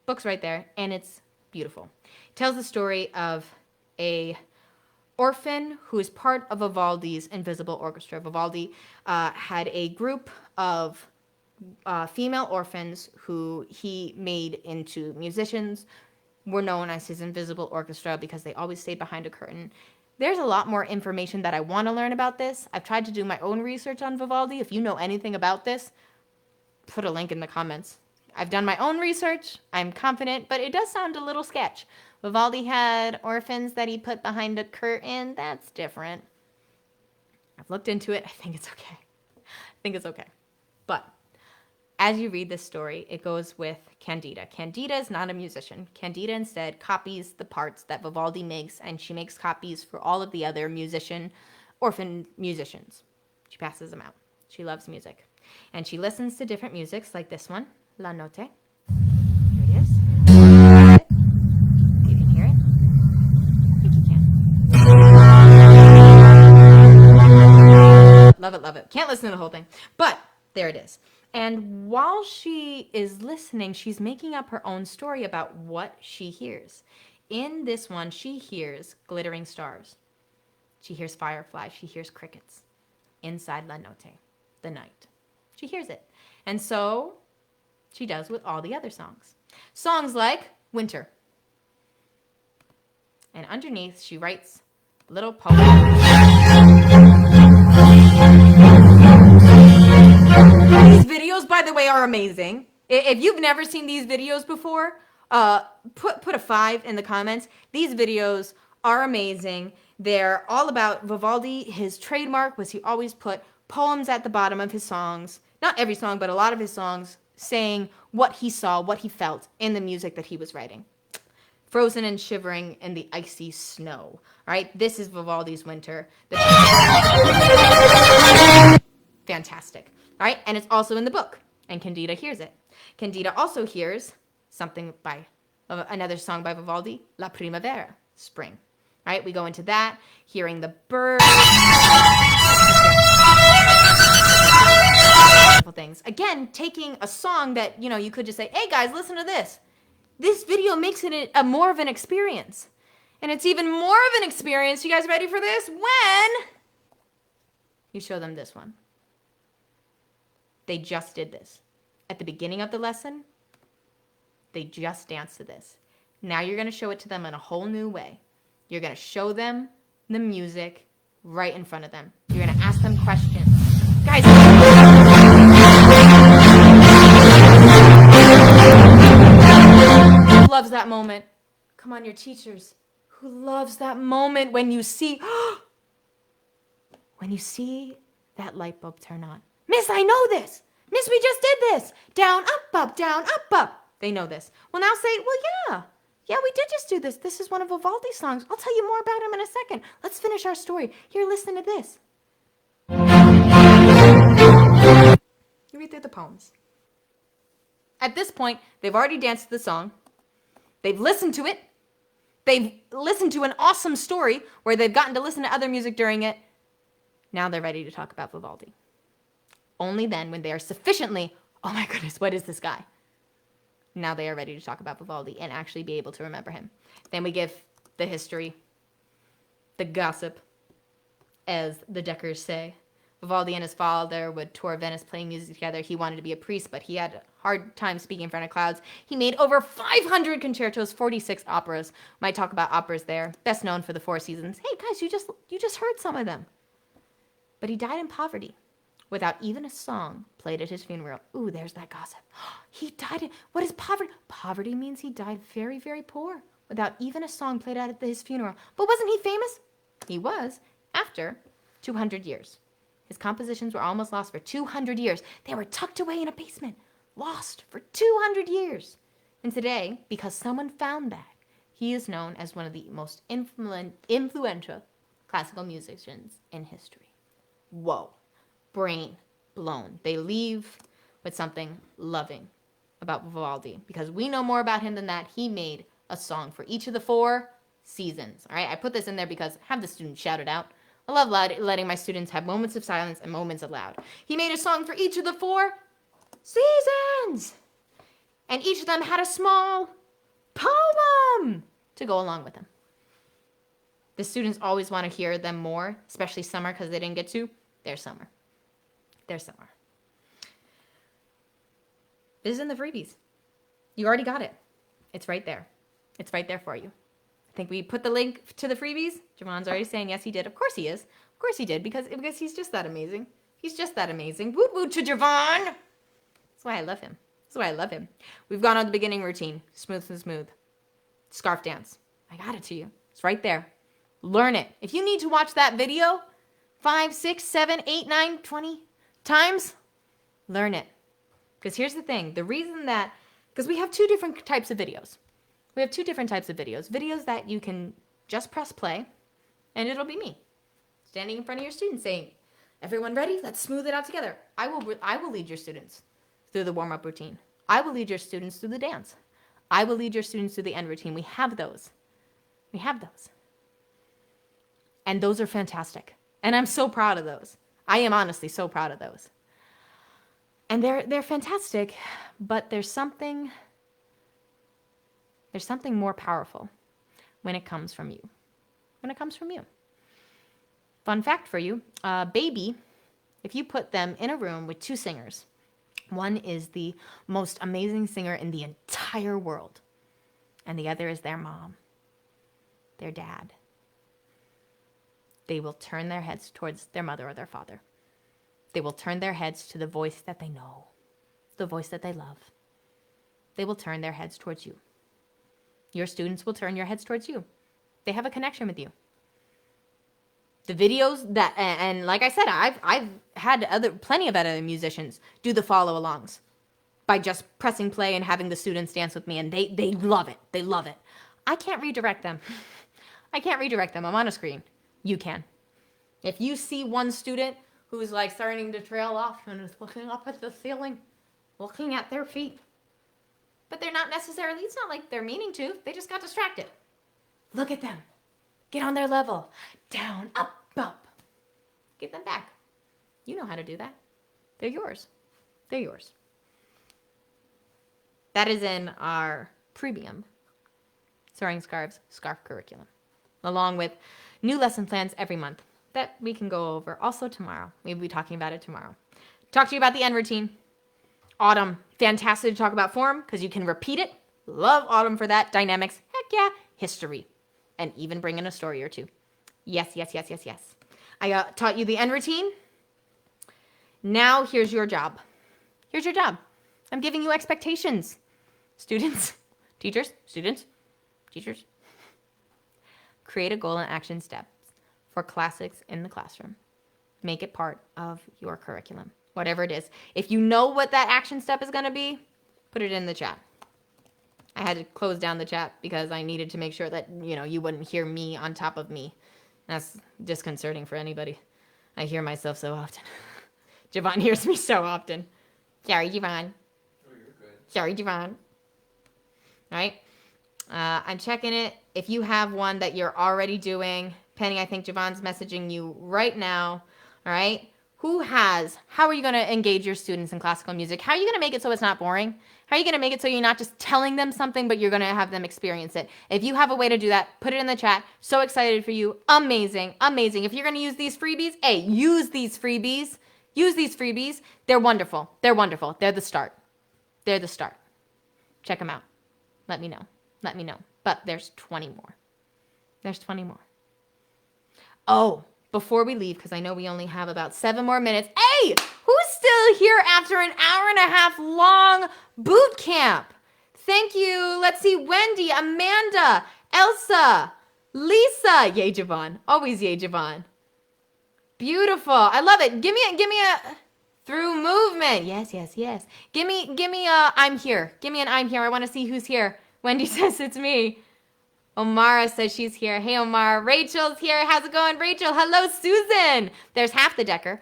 S1: Book's right there, and it's beautiful. It tells the story of a orphan who is part of Vivaldi's Invisible Orchestra. Vivaldi had a group of female orphans who he made into musicians, were known as his Invisible Orchestra because they always stayed behind a curtain. There's a lot more information that I want to learn about this. I've tried to do my own research on Vivaldi. If you know anything about this, put a link in the comments. I've done my own research. I'm confident, but it does sound a little sketch. Vivaldi had orphans that he put behind a curtain. That's different. I've looked into it. I think it's okay. But as you read this story, it goes with Candida. Candida is not a musician. Candida instead copies the parts that Vivaldi makes, and she makes copies for all of the other orphan musicians. She passes them out. She loves music. And she listens to different musics like this one, La Notte. Here it is. You can hear it? I think you can. Love it, love it. Can't listen to the whole thing, but there it is. And while she is listening, she's making up her own story about what she hears. In this one, she hears glittering stars. She hears fireflies. She hears crickets inside La Notte, the night. She hears it. And so she does with all the other songs. Songs like Winter. And underneath, she writes little poems. These videos, by the way, are amazing. If you've never seen these videos before, put a 5 in the comments. These videos are amazing. They're all about Vivaldi. His trademark was he always put poems at the bottom of his songs. Not every song, but a lot of his songs, saying what he saw, what he felt in the music that he was writing. Frozen and shivering in the icy snow. All right, this is Vivaldi's Winter. Fantastic. All right, and it's also in the book. And Candida hears it. Candida also hears something by another song by Vivaldi, La Primavera, spring. All right, we go into that, hearing the birds. Things. Again, taking a song that, you could just say, hey guys, listen to this. This video makes it a more of an experience. And it's even more of an experience, you guys ready for this? When you show them this one. They just did this. At the beginning of the lesson, they just danced to this. Now you're going to show it to them in a whole new way. You're going to show them the music right in front of them. You're going to ask them questions. Guys, who loves that moment? Come on, your teachers. Who loves that moment when you see that light bulb turn on? Miss, I know this. Miss, we just did this. Down, up, down, up. They know this. Well, now say, well, yeah, we did just do this. This is one of Vivaldi's songs. I'll tell you more about him in a second. Let's finish our story. Here, listen to this. You read through the poems. At this point, they've already danced to the song. They've listened to it. They've listened to an awesome story where they've gotten to listen to other music during it. Now they're ready to talk about Vivaldi. Only then, when they are sufficiently, oh my goodness, what is this guy? Now they are ready to talk about Vivaldi and actually be able to remember him. Then we give the history, the gossip, as the Deckers say. Vivaldi and his father would tour Venice playing music together. He wanted to be a priest, but he had a hard time speaking in front of crowds. He made over 500 concertos, 46 operas. Might talk about operas there. Best known for the Four Seasons. Hey guys, you just heard some of them. But he died in poverty, without even a song played at his funeral. Ooh, there's that gossip. He died what is poverty? Poverty means he died very, very poor, without even a song played at his funeral. But wasn't he famous? He was, after 200 years. His compositions were almost lost for 200 years. They were tucked away in a basement, lost for 200 years. And today, because someone found that, he is known as one of the most influential classical musicians in history. Whoa. Brain blown. They leave with something loving about Vivaldi, because we know more about him than that. He made a song for each of the 4 seasons. All right, I put this in there because have the students shout it out. I love letting my students have moments of silence and moments of loud. He made a song for each of the 4 seasons, and each of them had a small poem to go along with them. The students always want to hear them more, especially summer, because they didn't get to. There's summer. There's summer. This is in the freebies. You already got it. It's right there. It's right there for you. I think we put the link to the freebies. Javaughnn's already saying yes, he did. Of course he is. Of course he did, because he's just that amazing. He's just that amazing. Woot woot to Javaughn. That's why I love him. That's why I love him. We've gone on the beginning routine. Smooth and smooth. Scarf dance. I got it to you. It's right there. Learn it. If you need to watch that video 5, 6, 7, 8, 9, 20 times, learn it. Because here's the thing. The reason that, because we have 2 different types of videos. We have 2 different types of videos. Videos that you can just press play, and it'll be me standing in front of your students saying, everyone ready? Let's smooth it out together. I will lead your students through the warm-up routine. I will lead your students through the dance. I will lead your students through the end routine. We have those. We have those. And those are fantastic. And I'm so proud of those. I am honestly so proud of those. And they're fantastic, but there's something more powerful when it comes from you. When it comes from you. Fun fact for you, baby, if you put them in a room with two singers, one is the most amazing singer in the entire world, and the other is their mom, their dad. They will turn their heads towards their mother or their father. They will turn their heads to the voice that they know, the voice that they love. They will turn their heads towards you. Your students will turn your heads towards you. They have a connection with you. The videos that, and like I said, I've had plenty of other musicians do the follow-alongs by just pressing play and having the students dance with me, and they love it. They love it. I can't redirect them. I can't redirect them. I'm on a screen. You can. If you see one student who's like starting to trail off and is looking up at the ceiling, looking at their feet, but they're not necessarily, it's not like they're meaning to, they just got distracted. Look at them. Get on their level. Down, up, up. Get them back. You know how to do that. They're yours. They're yours. That is in our premium Soaring Scarves scarf curriculum, along with new lesson plans every month that we can go over also tomorrow. We'll be talking about it tomorrow. Talk to you about the end routine. Autumn, fantastic to talk about form because you can repeat it. Love autumn for that. Dynamics, heck yeah. History, and even bring in a story or two. Yes, yes, yes, yes, yes. I taught you the end routine. Now here's your job. Here's your job. I'm giving you expectations. Students, teachers, students, teachers. Create a goal and action steps for classics in the classroom. Make it part of your curriculum, whatever it is. If you know what that action step is going to be, put it in the chat. I had to close down the chat because I needed to make sure that, you wouldn't hear me on top of me. That's disconcerting for anybody. I hear myself so often. Javaughn hears me so often. Sorry, Javaughn.
S2: Oh, you're good.
S1: Sorry, Javaughn. All right. I'm checking it. If you have one that you're already doing, Penny, I think Javaugh's messaging you right now. All right. How are you going to engage your students in classical music? How are you going to make it so it's not boring? How are you going to make it so you're not just telling them something, but you're going to have them experience it? If you have a way to do that, put it in the chat. So excited for you. Amazing. Amazing. If you're going to use these freebies, hey, use these freebies. Use these freebies. They're wonderful. They're wonderful. They're the start. They're the start. Check them out. Let me know. Let me know. But there's 20 more. There's 20 more. Oh, before we leave, because I know we only have about 7 more minutes. Hey, who's still here after an hour and a half long boot camp? Thank you. Let's see. Wendy, Amanda, Elsa, Lisa. Yay, Javaughn. Always yay, Javaughn. Beautiful. I love it. Give me a through movement. Yes, yes, yes. Give me a I'm here. Give me an I'm here. I want to see who's here. Wendy says it's me. Omara says she's here. Hey, Omara. Rachel's here. How's it going, Rachel? Hello, Susan. There's half the Decker.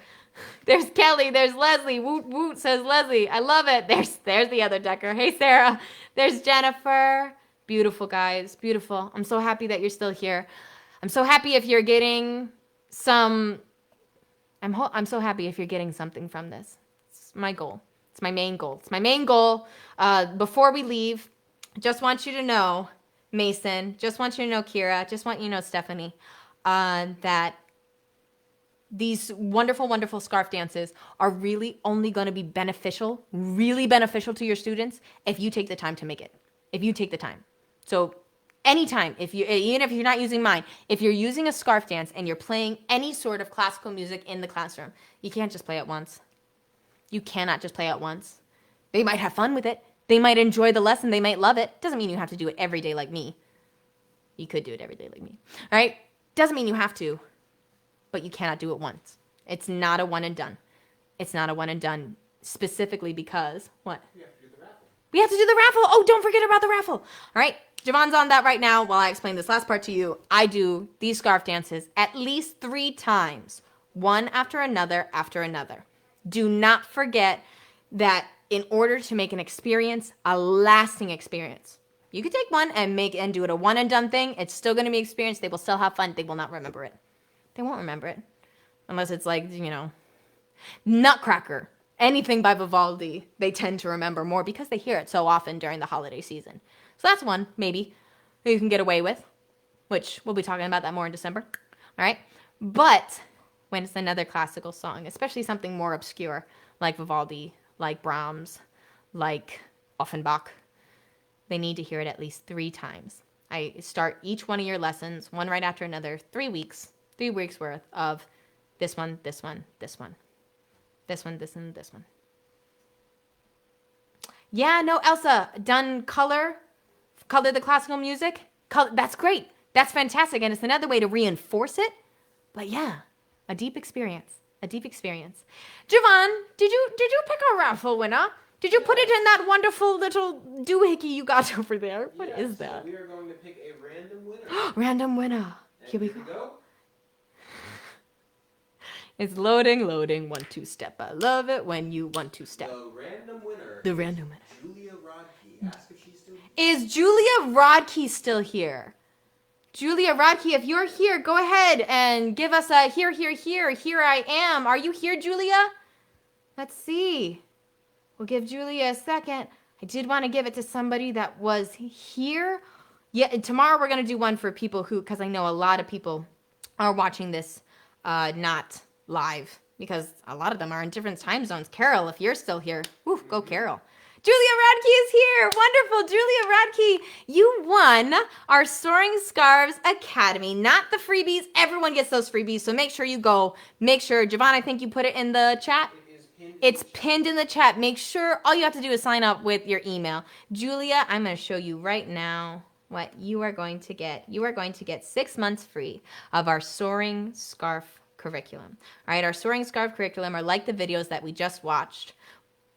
S1: There's Kelly. There's Leslie. Woot, woot, says Leslie. I love it. There's the other Decker. Hey, Sarah. There's Jennifer. Beautiful, guys. Beautiful. I'm so happy that you're still here. I'm so happy if you're getting some... I'm so happy if you're getting something from this. It's my goal. It's my main goal. It's my main goal. Before we leave, just want you to know... Mason, just want you to know, Kira, just want you to know, Stephanie, that these wonderful, wonderful scarf dances are really only going to be beneficial, really beneficial to your students if you take the time to make it, if you take the time. So anytime, even if you're not using mine, if you're using a scarf dance and you're playing any sort of classical music in the classroom, you can't just play it once. You cannot just play it once. They might have fun with it. They might enjoy the lesson. They might love it. Doesn't mean you have to do it every day like me. You could do it every day like me. All right? Doesn't mean you have to, but you cannot do it once. It's not a one and done. It's not a one and done specifically because, what?
S2: We have to do the raffle.
S1: We have to do the raffle. Oh, don't forget about the raffle. All right? Javaugh's on that right now while I explain this last part to you. I do these scarf dances at least 3 times, one after another after another. Do not forget that in order to make an experience a lasting experience. You could take one and do it a one and done thing. It's still going to be experience. They will still have fun. They will not remember it. They won't remember it. Unless it's like, Nutcracker. Anything by Vivaldi, they tend to remember more because they hear it so often during the holiday season. So that's one, maybe, that you can get away with, which we'll be talking about that more in December. All right? But when it's another classical song, especially something more obscure like Vivaldi, like Brahms, like Offenbach. They need to hear it at least 3 times. I start each one of your lessons, one right after another, 3 weeks worth of this one, this one, this one, this one, this one, this one. Yeah, no, Elsa, done color the classical music. That's great. That's fantastic. And it's another way to reinforce it. But yeah, a deep experience. Javaughn, did you pick a raffle winner? Did you put it in that wonderful little doohickey you got over there? What is that?
S2: So we are going to pick a random winner.
S1: Random winner.
S2: And
S1: Here we go. It's loading. 1-2 step. I love it when you 1-2 step.
S2: The random winner. Julia Rodkey. Ask if she's still here.
S1: Is Julia Rodkey still here? Julia Rodkey, if you're here, go ahead and give us a here I am. Are you here, Julia? Let's see. We'll give Julia a second. I did want to give it to somebody that was here. Yeah, tomorrow we're going to do one for people who, because I know a lot of people are watching this not live, because a lot of them are in different time zones. Carol, if you're still here, woo, go Carol. Julia Radke is here. Wonderful. Julia Radke, you won our Soaring Scarves Academy. Not the freebies. Everyone gets those freebies, so make sure you go. Make sure, Javaughn, I think you put it in the chat. It's pinned in the chat. Make sure all you have to do is sign up with your email. Julia, I'm going to show you right now what you are going to get. You are going to get 6 months free of our Soaring Scarf curriculum. All right, our Soaring Scarf curriculum are like the videos that we just watched.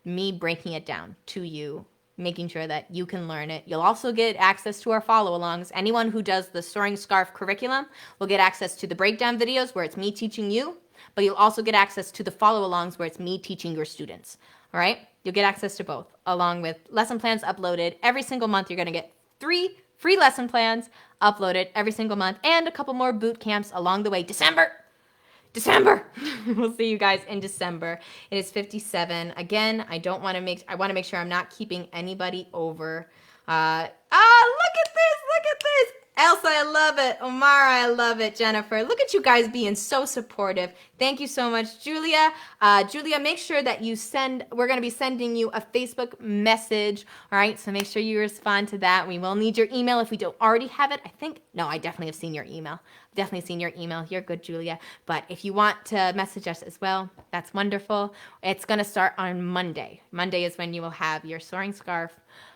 S1: Me breaking it down to you, making sure that you can learn it. You'll also get access to our follow-alongs. Anyone who does the Soaring Scarf curriculum will get access to the breakdown videos where it's me teaching you, but you'll also get access to the follow-alongs where it's me teaching your students. All right? You'll get access to both, along with lesson plans uploaded. Every single month, you're going to get 3 free lesson plans uploaded every single month, and a couple more boot camps along the way. December! We'll see you guys in December. It is 57. Again, I want to make sure I'm not keeping anybody over. Look at this. Elsa, I love it. Omara, I love it. Jennifer, look at you guys being so supportive. Thank you so much, Julia. Julia, make sure that we're going to be sending you a Facebook message. All right, so make sure you respond to that. We will need your email if we don't already have it. I definitely have seen your email. You're good, Julia. But if you want to message us as well, that's wonderful. It's going to start on Monday. Monday is when you will have your Soaring Scarf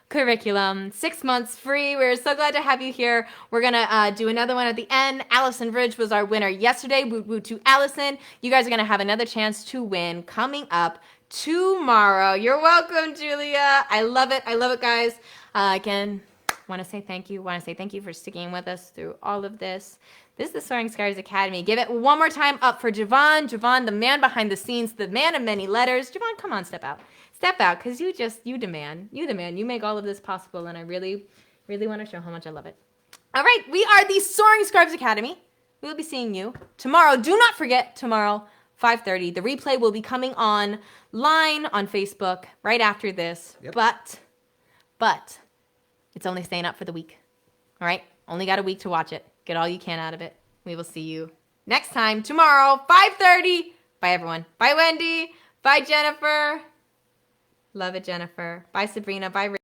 S1: curriculum, 6 months free. We're so glad to have you here. We're gonna do another one at the end. Allison Bridge was our winner yesterday. Woot woot to Allison. You guys are gonna have another chance to win coming up tomorrow. You're welcome, Julia. I love it, guys. Again, want to say thank you for sticking with us through all of this. This is the Soaring Scarves Academy. Give it one more time up for Javaughn. Javaughn, the man behind the scenes, the man of many letters. Javaughn, come on, step out, because you demand. You make all of this possible, and I really, really want to show how much I love it. All right, we are the Soaring Scarves Academy. We will be seeing you tomorrow. Do not forget, tomorrow, 5:30. The replay will be coming online on Facebook right after this. Yep. But it's only staying up for the week. All right, only got a week to watch it. Get all you can out of it. We will see you next time tomorrow, 5:30. Bye, everyone. Bye, Wendy. Bye, Jennifer. Love it, Jennifer. Bye, Sabrina. Bye, Rick.